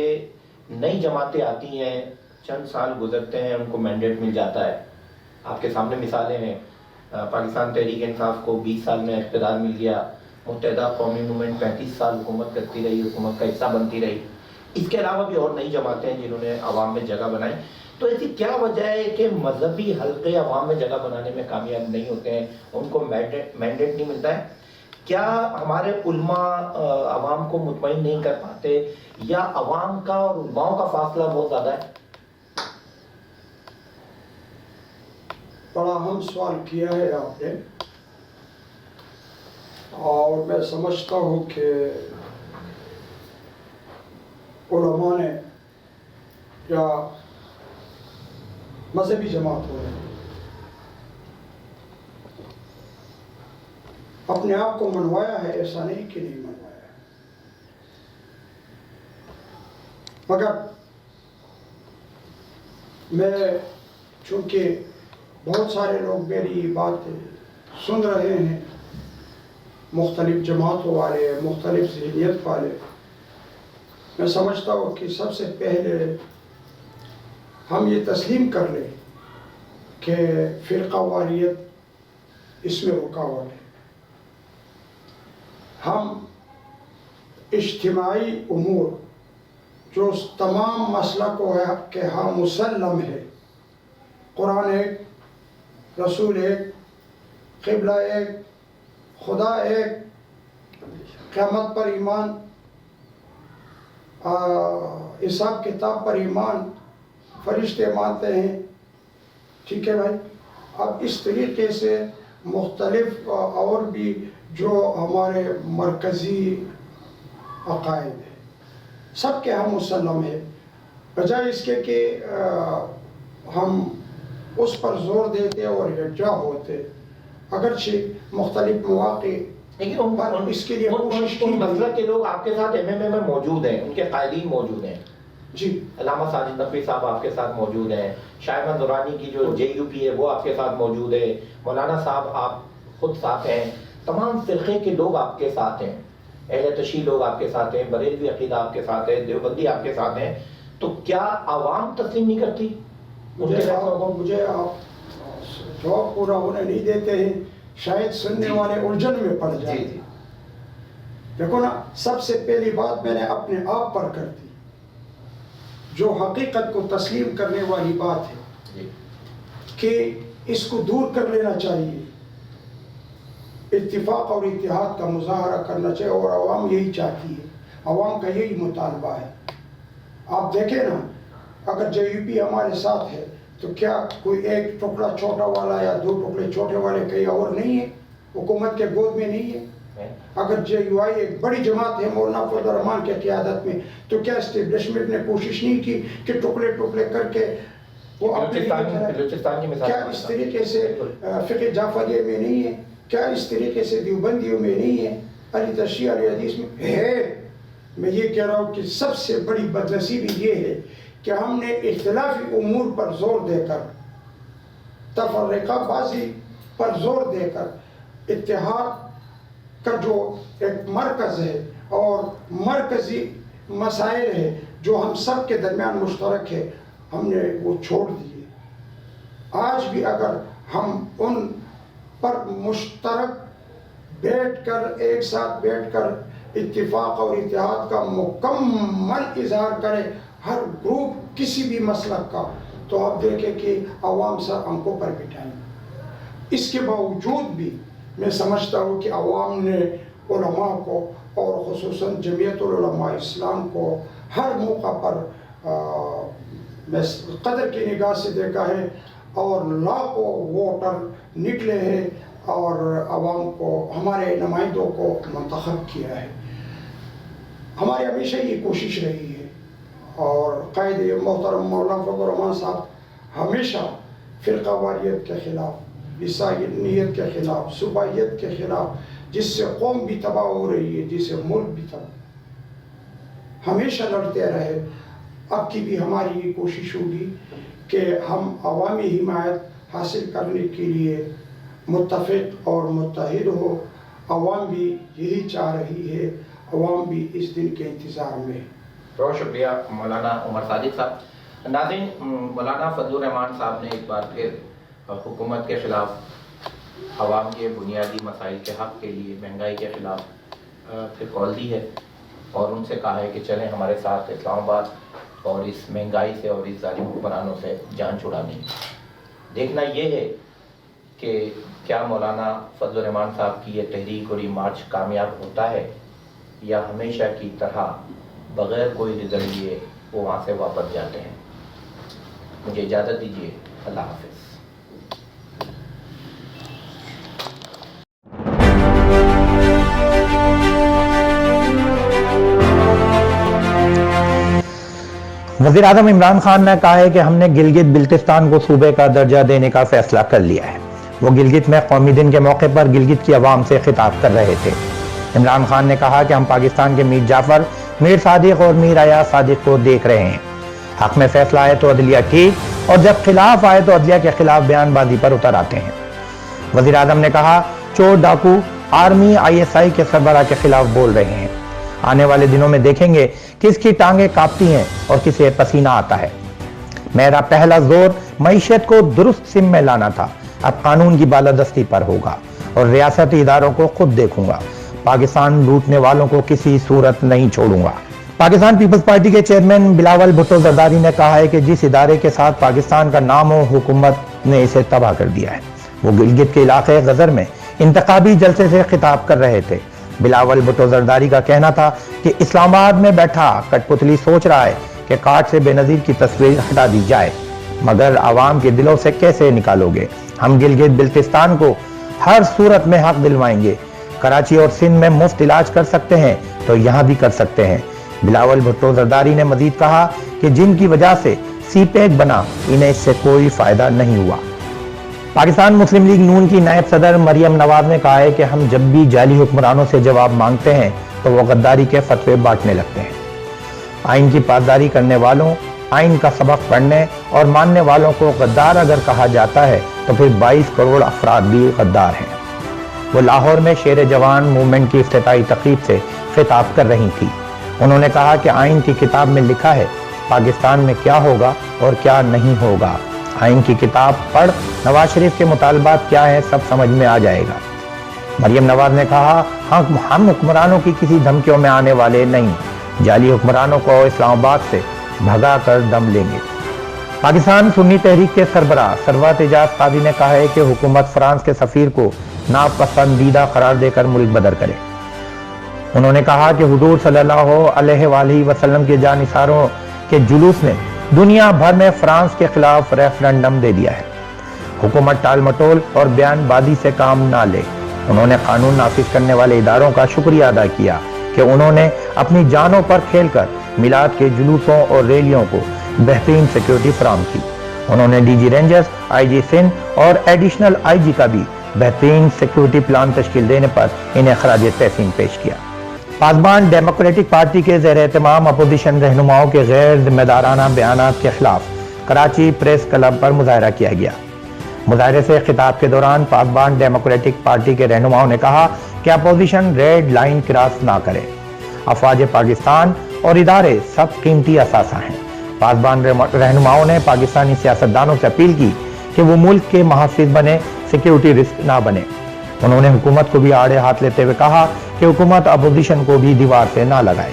نئی جماعتیں آتی ہیں، چند سال گزرتے ہیں، ان کو مینڈیٹ مل جاتا ہے؟ آپ کے سامنے مثالیں ہیں. پاکستان تحریک انصاف کو 20 سال میں اقتدار مل گیا. متحدہ قومی موومنٹ 35 سال حکومت کرتی رہی، حکومت کا حصہ بنتی رہی. اس کے علاوہ بھی اور نئی جماعتیں ہیں جنہوں نے عوام میں جگہ بنائی. تو ایسی کیا وجہ ہے کہ مذہبی حلقے عوام میں جگہ بنانے میں کامیاب نہیں ہوتے ہیں، ان کو مینڈیٹ نہیں ملتا ہے؟ کیا ہمارے علماء عوام کو مطمئن نہیں کر پاتے، یا عوام کا اور علماؤں کا فاصلہ بہت زیادہ ہے؟ بڑا اہم سوال کیا ہے آپ نے، اور میں سمجھتا ہوں کہ علماء نے یا مذہبی جماعتوں نے اپنے آپ کو منوایا ہے، ایسا نہیں کہ نہیں منوایا ہے. مگر میں چونکہ بہت سارے لوگ میری بات سن رہے ہیں، مختلف جماعتوں والے، مختلف ذہنیت والے، میں سمجھتا ہوں کہ سب سے پہلے ہم یہ تسلیم کر لیں کہ فرقہ واریت اس میں رکاوٹ ہے. ہم اجتماعی امور جو تمام مسلکوں ہے کہ ہاں مسلم ہے، قرآن ایک، رسول ایک، قبلہ ایک، خدا ایک، قیامت پر ایمان، حساب کتاب پر ایمان، فرشتے مانتے ہیں. ٹھیک ہے بھائی. اب اس طریقے سے مختلف اور بھی جو ہمارے مرکزی عقائد ہیں، سب کے ہم مسلم ہیں. بجائے اس کے کہ ہم اس پر زور دیتے اور یکجا ہوتے، اگرچہ مختلف مواقع لیکن اس کے لیے ان مسلک کے لوگ آپ کے ساتھ ایم ایم اے میں موجود ہیں، ان کے قائدین موجود ہیں. جی، علامہ ساجد نقوی صاحب آپ کے ساتھ موجود ہیں، شائمہ نورانی کی جو JUP ہے وہ آپ کے ساتھ موجود ہے، مولانا صاحب آپ خود ساتھ ہیں، تمام فرقے کے لوگ آپ کے ساتھ ہیں، اہل تشیع لوگ آپ کے ساتھ ہیں، بریلوی عقیدہ آپ کے ساتھ ہے، دیوبندی آپ کے ساتھ ہیں. تو کیا عوام تسلیم نہیں کرتی؟ مجھے آپ جواب پورا ہونے نہیں دیتے ہیں، شاید سننے والے الجھن میں پڑ جائیں. جی. دیکھو نا، سب سے پہلی بات میں نے اپنے آپ پر کر دی، جو حقیقت کو تسلیم کرنے والی بات ہے کہ اس کو دور کر لینا چاہیے، اتفاق اور اتحاد کا مظاہرہ کرنا چاہیے، اور عوام یہی چاہتی ہے. عوام کا یہی مطالبہ ہے. آپ دیکھیں نا, اگر JUP ہمارے ساتھ ہے تو کیا کوئی ایک ٹکڑا چھوٹا والا یا دو ٹکڑے چھوٹے والے کہیں اور نہیں ہے, حکومت کے گود میں نہیں ہے؟ اگر JUI ایک بڑی جماعت ہے مولانا فضل الرحمان کے قیادت میں, تو کیا اسٹیبلشمنٹ نے کوشش نہیں کی کہ ٹکڑے ٹکڑے کر کے وہ اپنے کیا اس طریقے سے فقہ جعفریہ میں نہیں ہے؟ کیا اس طریقے سے دیوبندیوں میں نہیں ہے؟ علی تشیع علی حدیث میں ہے. میں یہ کہہ رہا ہوں کہ سب سے بڑی بدنصیبی یہ ہے کہ ہم نے اختلافی امور پر زور دے کر, تفرقہ بازی پر زور دے کر, اتحاد کا جو ایک مرکز ہے اور مرکزی مسائل ہے جو ہم سب کے درمیان مشترک ہے, ہم نے وہ چھوڑ دیے. آج بھی اگر ہم ان پر مشترک بیٹھ کر, ایک ساتھ بیٹھ کر اتفاق اور اتحاد کا مکمل اظہار کرے ہر گروپ کسی بھی مسلک کا, تو آپ دیکھیں کہ عوام سر آنکھوں پر بٹھائیں. اس کے باوجود بھی میں سمجھتا ہوں کہ عوام نے علماء کو اور خصوصاً جمعیت العلماء اسلام کو ہر موقع پر قدر کی نگاہ سے دیکھا ہے, اور لاکھوں ووٹر نکلے ہیں اور عوام کو, ہمارے نمائندوں کو منتخب کیا ہے. ہماری ہمیشہ یہ کوشش رہی ہے, اور قائد محترم مولانا فضل الرحمان صاحب ہمیشہ فرقہ واریت کے خلاف, عیسائیت کے خلاف, صوبائیت کے خلاف, جس سے قوم بھی تباہ ہو رہی ہے, جس سے ملک بھی تباہ, ہمیشہ لڑتے رہے. اب کی بھی ہماری یہ کوشش ہوگی کہ ہم عوامی حمایت حاصل کرنے کے لیے متفق اور متحد ہو. عوام بھی یہی چاہ رہی ہے, عوام بھی اس دن کے انتظار میں. بہت شکریہ مولانا عمر صادق صاحب. ناظرین, مولانا فضل الرحمان صاحب نے ایک بار پھر حکومت کے خلاف, عوام کے بنیادی مسائل کے حق کے لیے, مہنگائی کے خلاف پھر کال دی ہے, اور ان سے کہا ہے کہ چلیں ہمارے ساتھ اسلام آباد اور اس مہنگائی سے اور اس ظالم حکمرانوں سے جان چھڑانے. دیکھنا یہ ہے کہ کیا مولانا فضل الرحمان صاحب کی یہ تحریک اور یہ مارچ کامیاب ہوتا ہے, یا ہمیشہ کی طرح بغیر کوئی رزلٹ لیے وہ وہاں سے واپس جاتے ہیں. مجھے اجازت دیجیے. اللہ حافظ. وزیر اعظم عمران خان نے کہا ہے کہ ہم نے گلگت بلتستان کو صوبے کا درجہ دینے کا فیصلہ کر لیا ہے. وہ گلگت میں قومی دن کے موقع پر گلگت کی عوام سے خطاب کر رہے تھے. عمران خان نے کہا کہ ہم پاکستان کے میر جعفر, میر صادق اور میر ایاز صادق کو دیکھ رہے ہیں. حق میں فیصلہ آئے تو عدلیہ ٹھیک, اور جب خلاف آئے تو عدلیہ کے خلاف بیان بازی پر اتر آتے ہیں. وزیر اعظم نے کہا چور ڈاکو آرمی ISI کے سربراہ کے خلاف بول رہے ہیں. آنے والے دنوں میں دیکھیں گے کس کی ٹانگیں کانپتی ہیں اور کسے پسینہ آتا ہے. میرا پہلا زور معیشت کو درست سم میں لانا تھا, اب قانون کی بالادستی پر ہوگا اور ریاستی اداروں کو خود دیکھوں گا. پاکستان لوٹنے والوں کو کسی صورت نہیں چھوڑوں گا. پاکستان پیپلز پارٹی کے چیئرمین بلاول بھٹو زرداری نے کہا ہے کہ جس ادارے کے ساتھ پاکستان کا نام ہو, حکومت نے اسے تباہ کر دیا ہے. وہ گلگت کے علاقے غزر میں انتخابی جلسے سے خطاب کر رہے تھے. بلاول بھٹو زرداری کا کہنا تھا کہ اسلام آباد میں بیٹھا کٹ پتلی سوچ رہا ہے کہ کارڈ سے بے نظیر کی تصویر ہٹا دی جائے, مگر عوام کے دلوں سے کیسے نکالو گے؟ ہم گلگت بلتستان کو ہر صورت میں حق دلوائیں گے. کراچی اور سندھ میں مفت علاج کر سکتے ہیں تو یہاں بھی کر سکتے ہیں. بلاول بھٹو زرداری نے مزید کہا کہ جن کی وجہ سے سی پیک بنا, انہیں اس سے کوئی فائدہ نہیں ہوا. پاکستان مسلم لیگ نون کی نائب صدر مریم نواز نے کہا ہے کہ ہم جب بھی جعلی حکمرانوں سے جواب مانگتے ہیں تو وہ غداری کے فتوے بانٹنے لگتے ہیں. آئین کی پاسداری کرنے والوں, آئین کا سبق پڑھنے اور ماننے والوں کو غدار اگر کہا جاتا ہے تو پھر 22 کروڑ افراد بھی غدار ہیں. وہ لاہور میں شیر جوان موومنٹ کی افتتاحی تقریب سے خطاب کر رہی تھی. انہوں نے کہا کہ آئین کی کتاب میں لکھا ہے پاکستان میں کیا ہوگا اور کیا نہیں ہوگا. آئین کی کتاب پڑھ, نواز شریف کے مطالبات کیا ہیں سب سمجھ میں آ جائے گا. مریم نواز نے کہا ہم حکمرانوں کی کسی دھمکیوں میں آنے والے نہیں, جعلی حکمرانوں کو اسلام آباد سے بھگا کر دم لیں گے. پاکستان سنی تحریک کے سربراہ ثروت اعجاز قاضی نے کہا ہے کہ حکومت فرانس کے سفیر کو ناپسندیدہ قرار دے کر ملک بدر کرے. انہوں نے کہا کہ حضور صلی اللہ علیہ وآلہ وسلم کے جانثاروں کے جلوس نے دنیا بھر میں فرانس کے خلاف ریفرنڈم دے دیا ہے۔ حکومت ٹال مٹول اور بیان بازی سے کام نہ لے۔ انہوں نے قانون نافذ کرنے والے اداروں کا شکریہ ادا کیا کہ انہوں نے اپنی جانوں پر کھیل کر میلاد کے جلوسوں اور ریلیوں کو بہترین سیکیورٹی فراہم کی۔ انہوں نے ڈی جی رینجرز، آئی جی سندھ اور ایڈیشنل آئی جی کا بھی بہترین سیکیورٹی پلان تشکیل دینے پر انہیں خراج تحسین پیش کیا۔ پاسبان ڈیموکریٹک پارٹی کے زیر اہتمام اپوزیشن رہنماؤں کے غیر ذمہ دارانہ بیانات کے خلاف کراچی پریس کلب پر مظاہرہ کیا گیا۔ مظاہرے سے خطاب کے دوران پاسبان ڈیموکریٹک پارٹی کے رہنماؤں نے کہا کہ اپوزیشن ریڈ لائن کراس نہ کرے۔ افواج پاکستان اور ادارے سب قیمتی اثاثہ ہیں۔ پاسبان رہنماؤں نے پاکستانی سیاستدانوں سے اپیل کی کہ وہ ملک کے محافظ بنے، سیکیورٹی رسک نہ بنے۔ انہوں نے حکومت کو بھی آڑے ہاتھ لیتے ہوئے کہا کہ حکومت اپوزیشن کو بھی دیوار سے نہ لگائے۔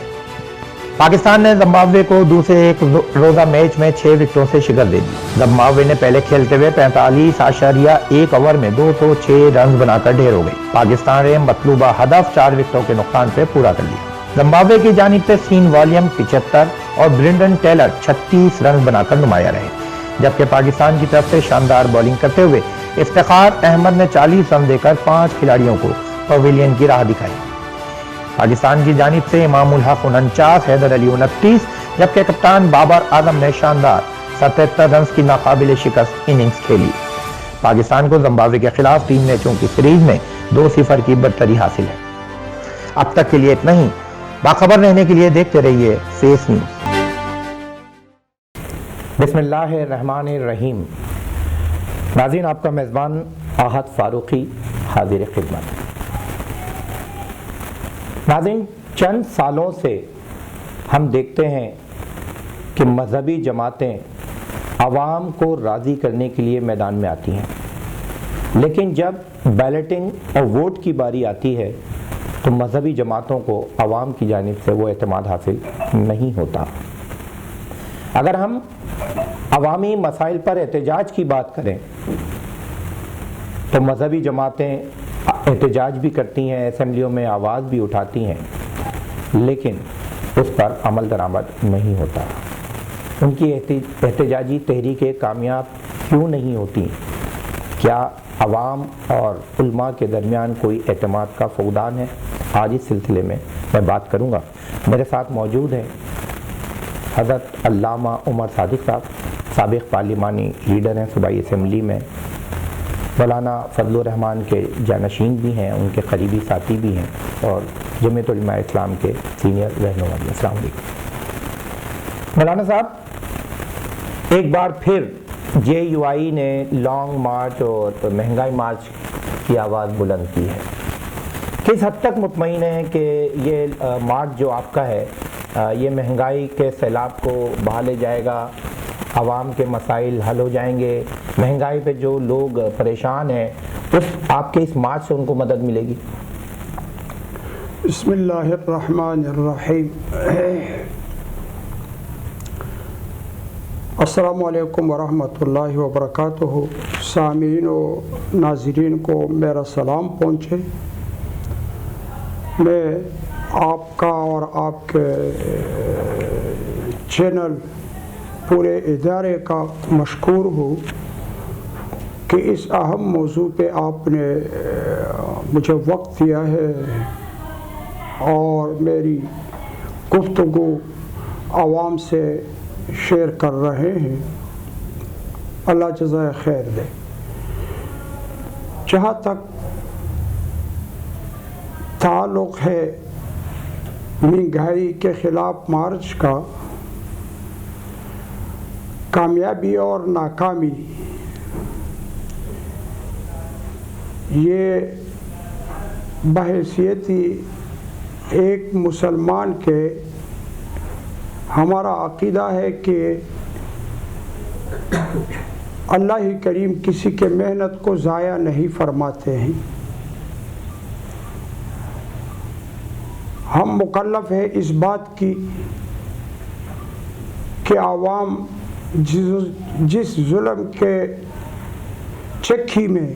پاکستان نے زمبابوے کو دوسرے ایک روزہ میچ میں 6 وکٹوں سے شکست دے دی۔ زمبابوے نے پہلے کھیلتے ہوئے 45.1 اوور میں 206 رنز بنا کر ڈھیر ہو گئی۔ پاکستان نے مطلوبہ ہدف 4 وکٹوں کے نقصان پہ پورا کر لیا۔ زمبابوے کی جانب سے سین والیم 75 اور برینڈن ٹیلر 36 رنز بنا کر نمایاں رہے، جبکہ پاکستان کی طرف سے شاندار بولنگ کرتے ہوئے افتخار احمد نے 40 رن دے کر 5 کھلاڑیوں کو پویلین کی راہ دکھائی۔ پاکستان کی جانب سے امام الحق 49، حیدر علی 29، جبکہ کپتان بابر اعظم نے شاندار 77 رنز کی ناقابل شکست اننگز کھیلی۔ پاکستان کو زمبابوے کے خلاف 3 میچوں کی سیریز میں 2-0 کی برتری حاصل ہے۔ اب تک کے لیے اتنا ہی۔ باخبر رہنے کے لیے دیکھتے رہیے فیس نیوز۔ بسم اللہ الرحمن الرحیم۔ ناظرین، آپ کا میزبان احد فاروقی حاضر خدمت۔ ناظرین، چند سالوں سے ہم دیکھتے ہیں کہ مذہبی جماعتیں عوام کو راضی کرنے کے لیے میدان میں آتی ہیں، لیکن جب بیلٹنگ اور ووٹ کی باری آتی ہے تو مذہبی جماعتوں کو عوام کی جانب سے وہ اعتماد حاصل نہیں ہوتا۔ اگر ہم عوامی مسائل پر احتجاج کی بات کریں تو مذہبی جماعتیں احتجاج بھی کرتی ہیں، اسمبلیوں میں آواز بھی اٹھاتی ہیں، لیکن اس پر عمل درآمد نہیں ہوتا۔ ان کی احتجاجی تحریکیں کامیاب کیوں نہیں ہوتی؟ کیا عوام اور علماء کے درمیان کوئی اعتماد کا فقدان ہے؟ آج اس سلسلے میں بات کروں گا۔ میرے ساتھ موجود ہیں حضرت علامہ عمر صادق صاحب، سابق پارلیمانی لیڈر ہیں صوبائی اسمبلی میں، مولانا فضل الرحمان کے جانشین بھی ہیں، ان کے قریبی ساتھی بھی ہیں، اور جمعیت علماء اسلام کے سینئر رہنما بھی۔ السلام علیکم مولانا صاحب۔ ایک بار پھر جے یو آئی نے لانگ مارچ اور مہنگائی مارچ کی آواز بلند کی ہے۔ کس حد تک مطمئن ہیں کہ یہ مارچ جو آپ کا ہے یہ مہنگائی کے سیلاب کو بہا لے جائے گا، عوام کے مسائل حل ہو جائیں گے، مہنگائی پہ جو لوگ پریشان ہیں آپ کے اس مارچ سے ان کو مدد ملے گی؟ بسم اللہ الرحمن الرحیم۔ السلام علیکم ورحمۃ اللہ وبرکاتہ۔ سامعین و ناظرین کو میرا سلام پہنچے۔ میں آپ کا اور آپ کے چینل پورے ادارے کا مشکور ہوں کہ اس اہم موضوع پہ آپ نے مجھے وقت دیا ہے اور میری گفتگو عوام سے شیئر کر رہے ہیں۔ اللہ جزائے خیر دے۔ جہاں تک تعلق ہے مہنگائی کے خلاف مارچ کا، کامیابی اور ناکامی یہ بحیثیتی ایک مسلمان کے ہمارا عقیدہ ہے کہ اللہ ہی کریم کسی کے محنت کو ضائع نہیں فرماتے ہیں۔ ہم مکلف ہیں اس بات کی کہ عوام جس ظلم کے چکی میں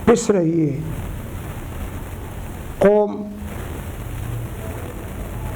پس رہی ہے، قوم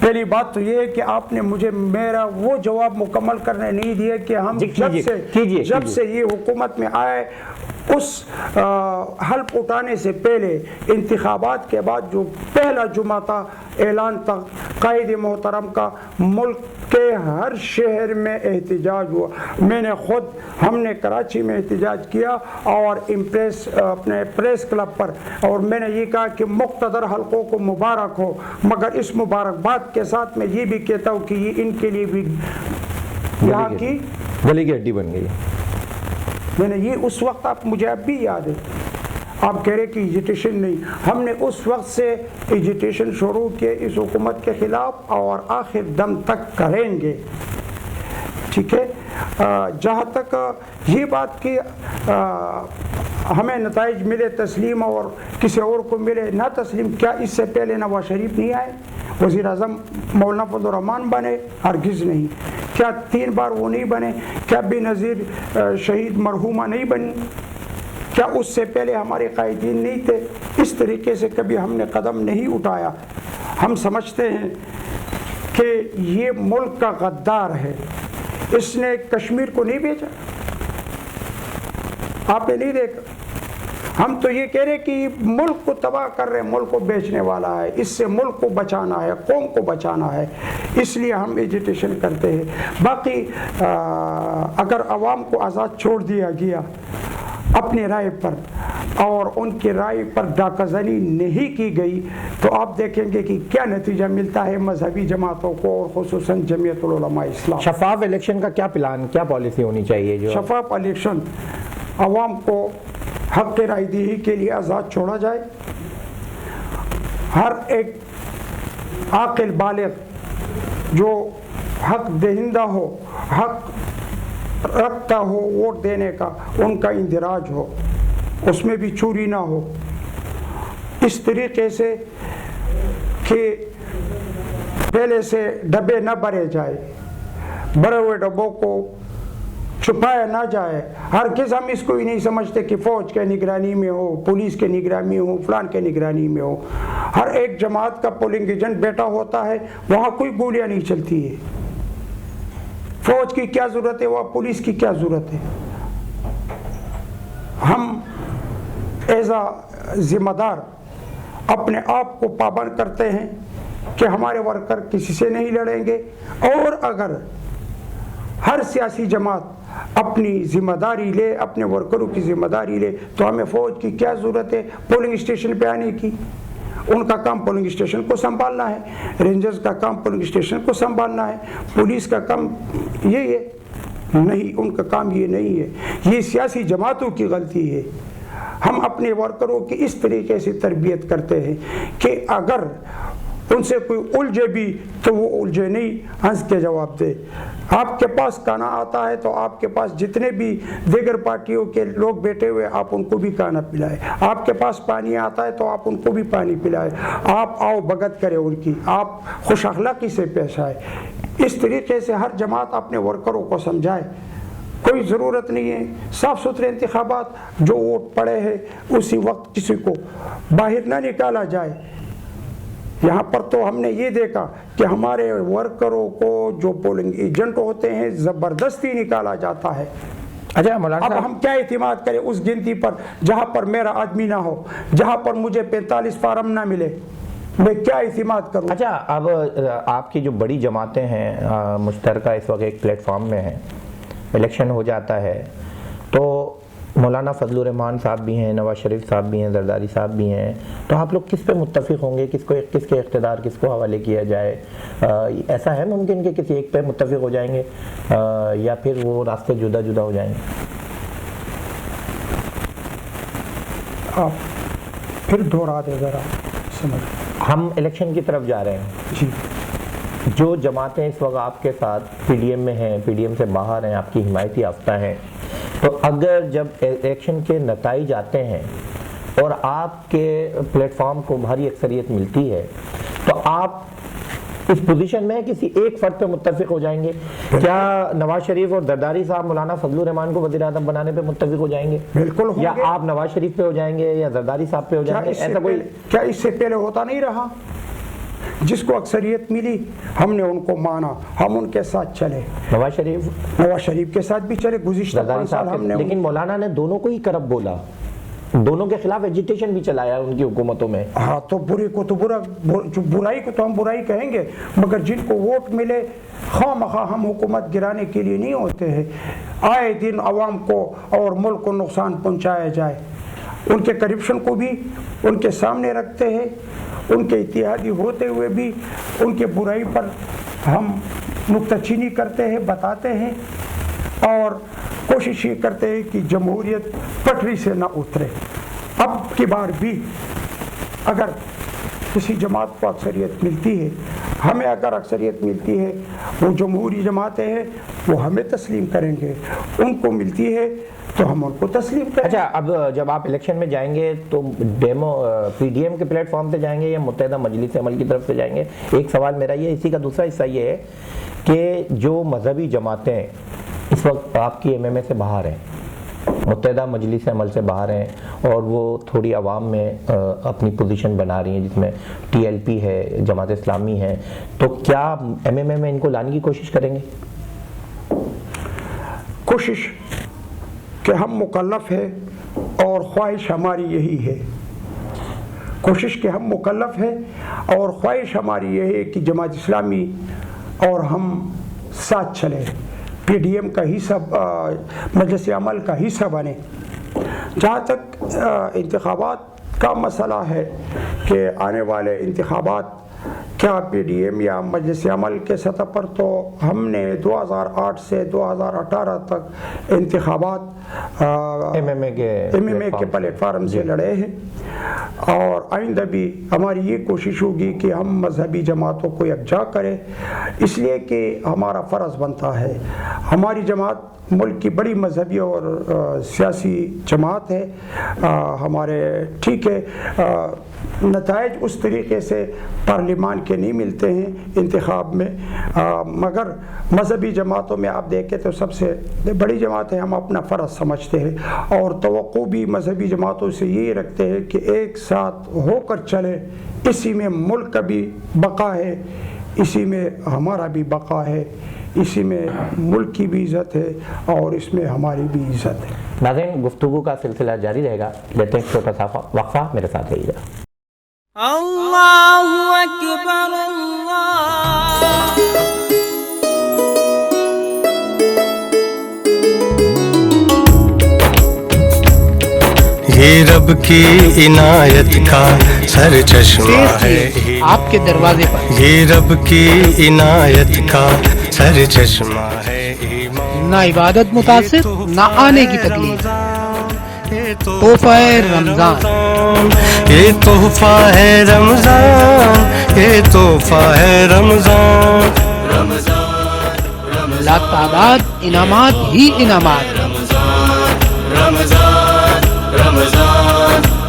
پہلی بات تو یہ ہے کہ آپ نے مجھے میرا وہ جواب مکمل کرنے نہیں دیا کہ ہم جب سے یہ حکومت میں آئے اس حلف اٹھانے سے پہلے انتخابات کے بعد جو پہلا جمعہ تھا اعلان تھا قائد محترم کا، ملک کے ہر شہر میں احتجاج ہوا. میں نے خود، ہم نے کراچی میں احتجاج کیا اور اپنے پریس کلب پر، اور میں نے یہ کہا کہ مقتدر حلقوں کو مبارک ہو، مگر اس مبارکباد کے ساتھ میں یہ بھی کہتا ہوں کہ یہ ان کے لیے بھی یہاں کی گلی کی ہڈی بن گئی. میں نے یہ اس وقت، آپ مجھے اب بھی یاد ہے، آپ کہہ رہے کہ ایجیٹیشن نہیں، ہم نے اس وقت سے ایجیٹیشن شروع کیے اس حکومت کے خلاف اور آخر دم تک کریں گے. ٹھیک ہے، جہاں تک یہ بات کہ ہمیں نتائج ملے تسلیم اور کسی اور کو ملے نہ تسلیم، کیا اس سے پہلے نواز شریف نہیں آئے، وزیر اعظم مولانا فضل الرحمان بنے؟ ہرگز نہیں. کیا 3 بار وہ نہیں بنے؟ کیا بے نظیر شہید مرحومہ نہیں بنی؟ کیا اس سے پہلے ہمارے قائدین نہیں تھے؟ اس طریقے سے کبھی ہم نے قدم نہیں اٹھایا. ہم سمجھتے ہیں کہ یہ ملک کا غدار ہے، اس نے کشمیر کو نہیں بھیجا، آپ نے نہیں دیکھا. ہم تو یہ کہہ رہے کہ ملک کو تباہ کر رہے، ملک کو بیچنے والا ہے، اس سے ملک کو بچانا ہے، قوم کو بچانا ہے، اس لیے ہم ایجیٹیشن کرتے ہیں. باقی اگر عوام کو آزاد چھوڑ دیا گیا اپنی رائے پر اور ان کی رائے پر ڈاکہ زنی نہیں کی گئی تو آپ دیکھیں گے کہ کیا نتیجہ ملتا ہے مذہبی جماعتوں کو اور خصوصاً جمعیت العلماء اسلام. شفاف الیکشن کا کیا پلان، کیا پالیسی ہونی چاہیے؟ جو شفاف الیکشن، عوام کو حق رائے دہی کے لیے آزاد چھوڑا جائے، ہر ایک عاقل بالغ جو حق دہندہ ہو، حق رکھتا ہو ووٹ دینے کا، ان کا اندراج ہو، اس میں بھی چوری نہ ہو، اس طریقے سے کہ پہلے سے ڈبے نہ بھرے جائے، بھرے ہوئے ڈبوں کو چھپایا نہ جائے. ہرگز ہم اس کو ہی نہیں سمجھتے کہ فوج کے نگرانی میں ہو، پولیس کے نگرانی ہو، فلان کے نگرانی میں ہو. ہر ایک جماعت کا پولنگ ایجنٹ بیٹا ہوتا ہے، وہاں کوئی گولیاں نہیں چلتی ہے. فوج کی کیا ضرورت ہے، وہاں پولیس کی کیا ضرورت ہے. ہم ایز اے ذمہ دار اپنے آپ کو پابند کرتے ہیں کہ ہمارے ورکر کسی سے نہیں لڑیں گے، اور اگر ہر سیاسی جماعت اپنی ذمہ داری لے، اپنے ورکروں کی ذمہ داری لے، تو ہمیں فوج کی کیا ضرورت ہے پولنگ اسٹیشن پہ آنے کی. ان کا کام پولنگ اسٹیشن کو سنبھالنا ہے، رینجرز کا کام پولنگ اسٹیشن کو سنبھالنا ہے، پولیس کا کام یہ ہے نہیں، ان کا کام یہ نہیں ہے. یہ سیاسی جماعتوں کی غلطی ہے. ہم اپنے ورکروں کی اس طریقے سے تربیت کرتے ہیں کہ اگر ان سے کوئی الجھے بھی تو وہ الجھے نہیں، ہنس کے جواب دے. آپ کے پاس کھانا آتا ہے تو آپ کے پاس جتنے بھی دیگر پارٹیوں کے لوگ بیٹھے ہوئے آپ ان کو بھی کھانا پلائے. آپ کے پاس پانی آتا ہے تو آپ ان کو بھی پانی پلائے. آپ آؤ بھگت کرے ان کی، آپ خوش اخلاقی سے پیش آئے. اس طریقے سے ہر جماعت اپنے ورکروں کو سمجھائے. کوئی ضرورت نہیں ہے صاف ستھرے انتخابات، جو ووٹ پڑے ہیں اسی وقت کسی کو باہر نہ نکالا جائے. یہاں پر تو ہم نے یہ دیکھا کہ ہمارے ورکروں کو جو پولنگ ایجنٹ ہوتے ہیں زبردستی نکالا جاتا ہے. اچھا مولانا اب ہم کیا اعتماد کریں اس گنتی پر جہاں پر میرا آدمی نہ ہو، جہاں پر مجھے 45 فارم نہ ملے، میں کیا اعتماد کروں؟ اچھا اب آپ کی جو بڑی جماعتیں ہیں مشترکہ اس وقت ایک پلیٹ فارم میں ہیں، الیکشن ہو جاتا ہے تو مولانا فضل الرحمان صاحب بھی ہیں، نواز شریف صاحب بھی ہیں، زرداری صاحب بھی ہیں، تو آپ لوگ کس پہ متفق ہوں گے؟ کس کے اقتدار کس کو حوالے کیا جائے؟ ایسا ہے ممکن کہ کسی ایک پہ متفق ہو جائیں گے یا پھر وہ راستے جدا جدا ہو جائیں گے؟ آپ پھر دہرا دے ذرا سمجھ. ہم الیکشن کی طرف جا رہے ہیں جی. جو جماعتیں اس وقت آپ کے ساتھ پی ڈی ایم میں ہیں، پی ڈی ایم سے باہر ہیں، آپ کی حمایتی یافتہ ہیں، تو اگر جب الیکشن کے نتائج آتے ہیں اور آپ کے پلیٹ فارم کو بھاری اکثریت ملتی ہے تو آپ اس پوزیشن میں کسی ایک فرد پہ متفق ہو جائیں گے؟ کیا نواز شریف اور زرداری صاحب مولانا فضل الرحمان کو وزیر اعظم بنانے پہ متفق ہو جائیں گے؟ بالکل. یا آپ نواز شریف پہ ہو جائیں گے یا زرداری صاحب پہ ہو جائیں گے؟ ایسا کوئی کیا اس سے پہلے ہوتا نہیں رہا جس کو اکثریت ملی ہم نے ان کو مانا، ہم ان کے ساتھ چلے، نواز شریف کے ساتھ بھی چلے گزشتہ 5 سال ہم نے. لیکن مولانا نے دونوں کو ہی کرپ بولا، دونوں کے خلاف ایجیٹیشن بھی چلایا ان کی حکومتوں میں. ہاں تو برے کو تو برا، برائی کو تو ہم برائی کہیں گے، مگر جن کو ووٹ ملے خواہ مخواہ ہم حکومت گرانے کے لیے نہیں ہوتے ہیں. آئے دن عوام کو اور ملک کو نقصان پہنچایا جائے، ان کے کرپشن کو بھی ان کے سامنے رکھتے ہیں، ان کے اتحادی ہوتے ہوئے بھی ان کے برائی پر ہم نکتہ چینی کرتے ہیں، بتاتے ہیں اور کوشش یہ کرتے ہیں کہ جمہوریت پٹری سے نہ اترے. اب کی بار بھی اگر کسی جماعت کو اکثریت ملتی ہے، ہمیں اگر اکثریت ملتی ہے، وہ جمہوری جماعتیں ہیں وہ ہمیں تسلیم کریں گے، ان کو ملتی ہے تو ہم ان کو تسلیم کریں. اچھا، اب جب آپ الیکشن میں جائیں گے تو پی ڈی ایم کے پلیٹ فارم سے جائیں گے یا متحدہ مجلس عمل کی طرف سے جائیں گے؟ ایک سوال میرا یہ، اسی کا دوسرا حصہ یہ ہے کہ جو مذہبی جماعتیں اس وقت آپ کی MMA سے باہر ہیں، متحدہ مجلس عمل سے باہر ہیں، اور وہ تھوڑی عوام میں اپنی پوزیشن بنا رہی ہیں، جس میں TLP ہے، جماعت اسلامی ہے، تو کیا MMA میں ان کو لانے کی کوشش کریں گے؟ کوشش کہ ہم مکلف ہے اور خواہش ہماری یہی ہے، کوشش کہ ہم مکلف ہے اور خواہش ہماری یہ ہے کہ جماعت اسلامی اور ہم ساتھ چلیں، PDM کا حصہ، مجلس عمل کا حصہ بنے. جہاں تک انتخابات کا مسئلہ ہے کہ آنے والے انتخابات کیا PDM یا مجلس عمل کے سطح پر، تو ہم نے 2008 سے 2018 تک انتخابات MMA کے پلیٹ فارم سے لڑے ہیں، اور آئندہ بھی ہماری یہ کوشش ہوگی کہ ہم مذہبی جماعتوں کو یکجا کریں، اس لیے کہ ہمارا فرض بنتا ہے. ہماری جماعت ملک کی بڑی مذہبی اور سیاسی جماعت ہے. ہمارے ٹھیک ہے نتائج اس طریقے سے پارلیمان کے نہیں ملتے ہیں انتخاب میں، مگر مذہبی جماعتوں میں آپ دیکھیں تو سب سے بڑی جماعت ہے، ہم اپنا فرض سمجھتے ہیں اور توقع بھی مذہبی جماعتوں سے یہی رکھتے ہیں کہ ایک ساتھ ہو کر چلے. اسی میں ملک کا بھی بقا ہے، اسی میں ہمارا بھی بقا ہے، اسی میں ملک کی بھی عزت ہے اور اس میں ہماری بھی عزت ہے. ناظرین، گفتگو کا سلسلہ جاری رہے گا، لیتے ہیں چھوٹا سا وقفہ، میرے ساتھ رہیے گا. اللہ اکبر اللہ. یہ رب کی عنایت کا سر چشمہ ہے، آپ کے دروازے پر یہ رب کی عنایت کا سر چشمہ ہے. نہ عبادت متاثر، نہ آنے کی تکلیف. تحفہ رمضان، یہ تحفہ ہے رمضان، یہ تحفہ ہے رمضان. لا تعداد انعامات ہی انعامات.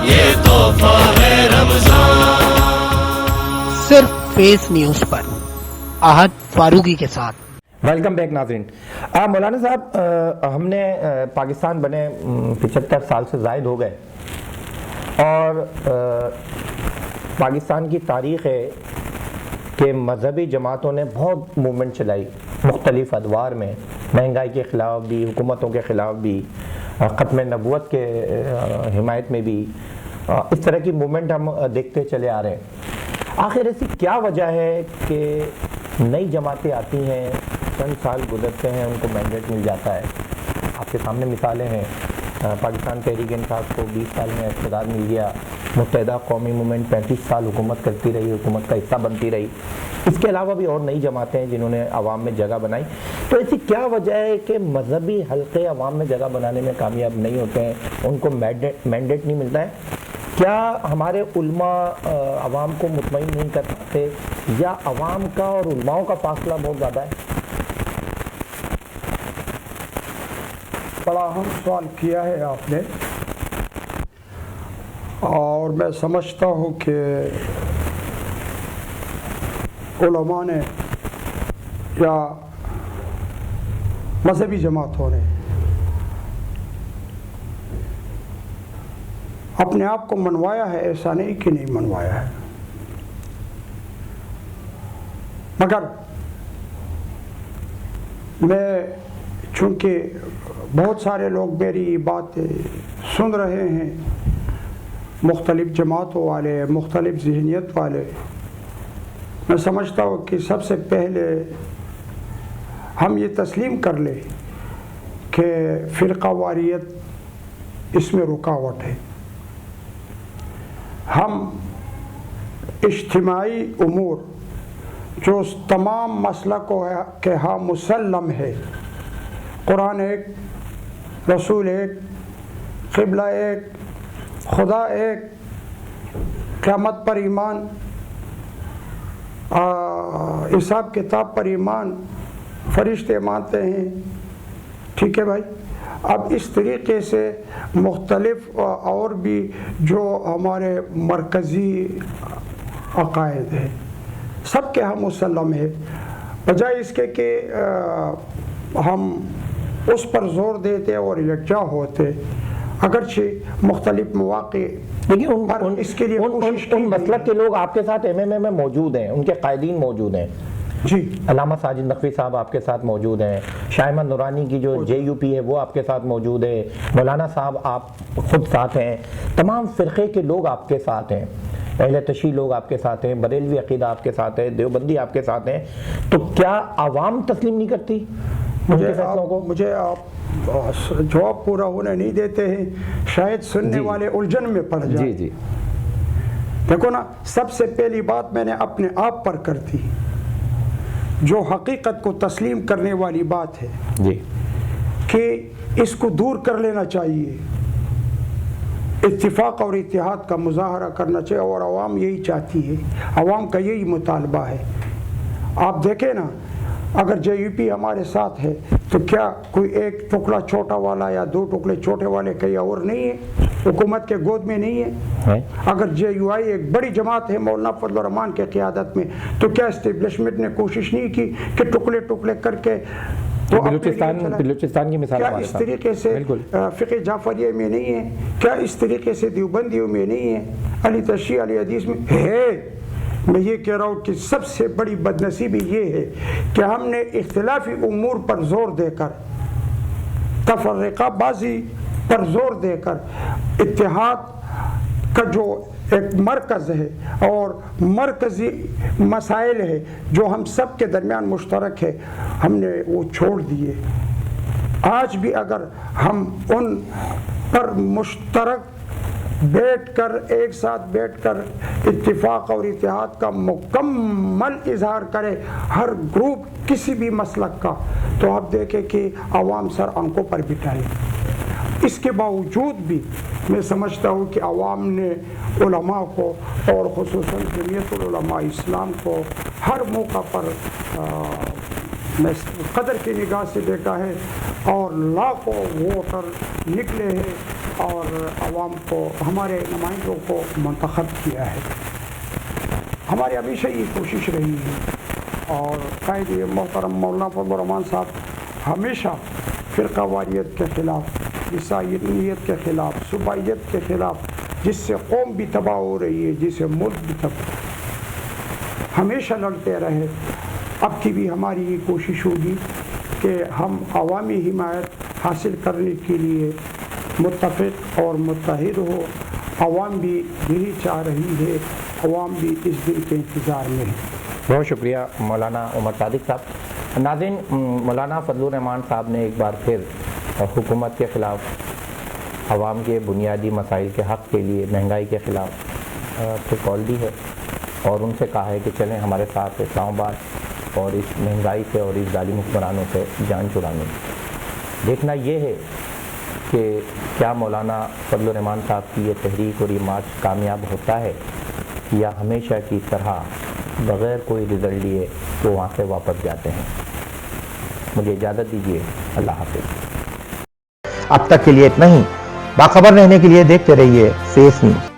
یہ تحفہ ہے رمضان. صرف فیس نیوز پر احد فاروقی کے ساتھ. ویلکم بیک ناظرین. مولانا صاحب، ہم نے پاکستان بنے 75 سال سے زائد ہو گئے، اور پاکستان کی تاریخ ہے کہ مذہبی جماعتوں نے بہت موومنٹ چلائی مختلف ادوار میں، مہنگائی کے خلاف بھی، حکومتوں کے خلاف بھی، ختم نبوت کے حمایت میں بھی. اس طرح کی موومنٹ ہم دیکھتے چلے آ رہے ہیں. آخر ایسی کیا وجہ ہے کہ نئی جماعتیں آتی ہیں، چند سال گزرتے ہیں، ان کو مینڈیٹ مل جاتا ہے؟ آپ کے سامنے مثالیں ہیں. پاکستان تحریک انصاف کو 20 سال میں اقتدار مل گیا، متحدہ قومی موومنٹ 35 سال حکومت کرتی رہی، حکومت کا حصہ بنتی رہی. اس کے علاوہ بھی اور نئی جماعتیں ہیں جنہوں نے عوام میں جگہ بنائی. تو ایسی کیا وجہ ہے کہ مذہبی حلقے عوام میں جگہ بنانے میں کامیاب نہیں ہوتے ہیں، ان کو مینڈیٹ نہیں ملتا ہے؟ کیا ہمارے علماء عوام کو مطمئن نہیں کر پاتے، یا عوام کا اور علماؤں کا فاصلہ بہت زیادہ ہے؟ بڑا اہم سوال کیا ہے آپ نے، اور میں سمجھتا ہوں کہ علماء نے یا مذہبی جماعتوں نے اپنے آپ کو منوایا ہے، ایسا نہیں کہ نہیں منوایا ہے. مگر میں چونکہ بہت سارے لوگ میری بات سن رہے ہیں، مختلف جماعتوں والے، مختلف ذہنیت والے، میں سمجھتا ہوں کہ سب سے پہلے ہم یہ تسلیم کر لیں کہ فرقہ واریت اس میں رکاوٹ ہے۔ ہم اجتماعی امور جو تمام مسلکوں کے ہاں مسلم ہے، قرآن ایک، رسول ایک، قبلہ ایک، خدا ایک، قیامت پر ایمان، حساب کتاب پر ایمان، فرشتے مانتے ہیں، ٹھیک ہے بھائی۔ اب اس طریقے سے مختلف اور بھی جو ہمارے مرکزی عقائد ہیں سب کے ہم مسلم ہے، بجائے اس کے کہ ہم اس پر زور دیتے اور یکجا ہوتے، اگرچہ مختلف مواقع لیکن اس کے لیے ان مسلک کے لوگ آپ کے ساتھ MMA میں موجود ہیں، ان کے قائدین موجود ہیں، جی، علامہ ساجد نقوی صاحب آپ کے ساتھ موجود ہیں، شاہ احمد نورانی کی جو JUP ہے وہ آپ کے ساتھ موجود ہے، مولانا صاحب آپ خود ساتھ ہیں، تمام فرقے کے لوگ آپ کے ساتھ ہیں، اہل تشیع لوگ آپ کے ساتھ ہیں، بریلوی عقیدہ آپ کے ساتھ ہے، دیوبندی آپ کے ساتھ ہیں، تو کیا عوام تسلیم نہیں کرتی ان کے فیصلوں کو؟ مجھے آپ جواب پورا ہونے نہیں دیتے ہیں، شاید سننے والے الجھن میں پڑ جائیں۔ جی جی، دیکھو نا، سب سے پہلی بات میں نے اپنے آپ پر کر دی، جو حقیقت کو تسلیم کرنے والی بات ہے جی، کہ اس کو دور کر لینا چاہیے، اتفاق اور اتحاد کا مظاہرہ کرنا چاہیے، اور عوام یہی چاہتی ہے، عوام کا یہی مطالبہ ہے۔ آپ دیکھیں نا، اگر JUP ہمارے ساتھ ہے تو کیا کوئی ایک ٹکڑا چھوٹا والا یا دو ٹکڑے چھوٹے والے کہیں اور نہیں ہے، حکومت کے گود میں نہیں ہے؟ اگر JUI ایک بڑی جماعت ہے مولانا فضل الرحمان کے قیادت میں، تو کیا اسٹیبلشمنٹ نے کوشش نہیں کی کہ ٹکڑے ٹکڑے کر کے بلوچستان کی مثال کیا اس طریقے سے فقہ جعفریہ میں نہیں ہے؟ کیا اس طریقے سے دیوبندیوں میں نہیں ہے؟ علی تشیع، علی حدیث میں ہے؟ میں یہ کہہ رہا ہوں کہ سب سے بڑی بدنصیبی یہ ہے کہ ہم نے اختلافی امور پر زور دے کر، تفرقہ بازی پر زور دے کر، اتحاد کا جو ایک مرکز ہے اور مرکزی مسائل ہے جو ہم سب کے درمیان مشترک ہے، ہم نے وہ چھوڑ دیے۔ آج بھی اگر ہم ان پر مشترک بیٹھ کر، ایک ساتھ بیٹھ کر اتفاق اور اتحاد کا مکمل اظہار کرے ہر گروپ کسی بھی مسلک کا، تو آپ دیکھیں کہ عوام سر آنکھوں پر بٹھائے۔ اس کے باوجود بھی میں سمجھتا ہوں کہ عوام نے علماء کو اور خصوصاً جمعیت العلماء اسلام کو ہر موقع پر میں قدر کی نگاہ سے دیکھا ہے، اور لاکھوں ووٹر نکلے ہیں اور عوام کو، ہمارے نمائندوں کو منتخب کیا ہے۔ ہماری ہمیشہ یہ کوشش رہی ہے، اور قائد محترم مولانا فضل الرحمان صاحب ہمیشہ فرقہ واریت کے خلاف، عیسائیت کے خلاف، صوبائیت کے خلاف، جس سے قوم بھی تباہ ہو رہی ہے، جس سے ملک بھی تباہ، ہمیشہ لڑتے رہے۔ اب کی بھی ہماری یہ کوشش ہوگی کہ ہم عوامی حمایت حاصل کرنے کے لیے متفق اور متحد ہو۔ عوام بھی یہی چاہ رہی ہے، عوام بھی اس دن کے انتظار میں ہے۔ بہت شکریہ مولانا عمر صادق صاحب۔ ناظرین، مولانا فضل الرحمان صاحب نے ایک بار پھر حکومت کے خلاف، عوام کے بنیادی مسائل کے حق کے لیے، مہنگائی کے خلاف کال دی ہے، اور ان سے کہا ہے کہ چلیں ہمارے ساتھ اسلام آباد اور اس مہنگائی سے اور اس ظالم حکمرانوں سے جان چھڑانے۔ دیکھنا یہ ہے کہ کیا مولانا فضل الرحمان صاحب کی یہ تحریک اور یہ مارچ کامیاب ہوتا ہے، یا ہمیشہ کی طرح بغیر کوئی رزلٹ لیے وہ وہاں سے واپس جاتے ہیں۔ مجھے اجازت دیجیے، اللہ حافظ۔ اب تک کے لیے اتنا ہی، باخبر رہنے کے لیے دیکھتے رہیے فیس نیوز۔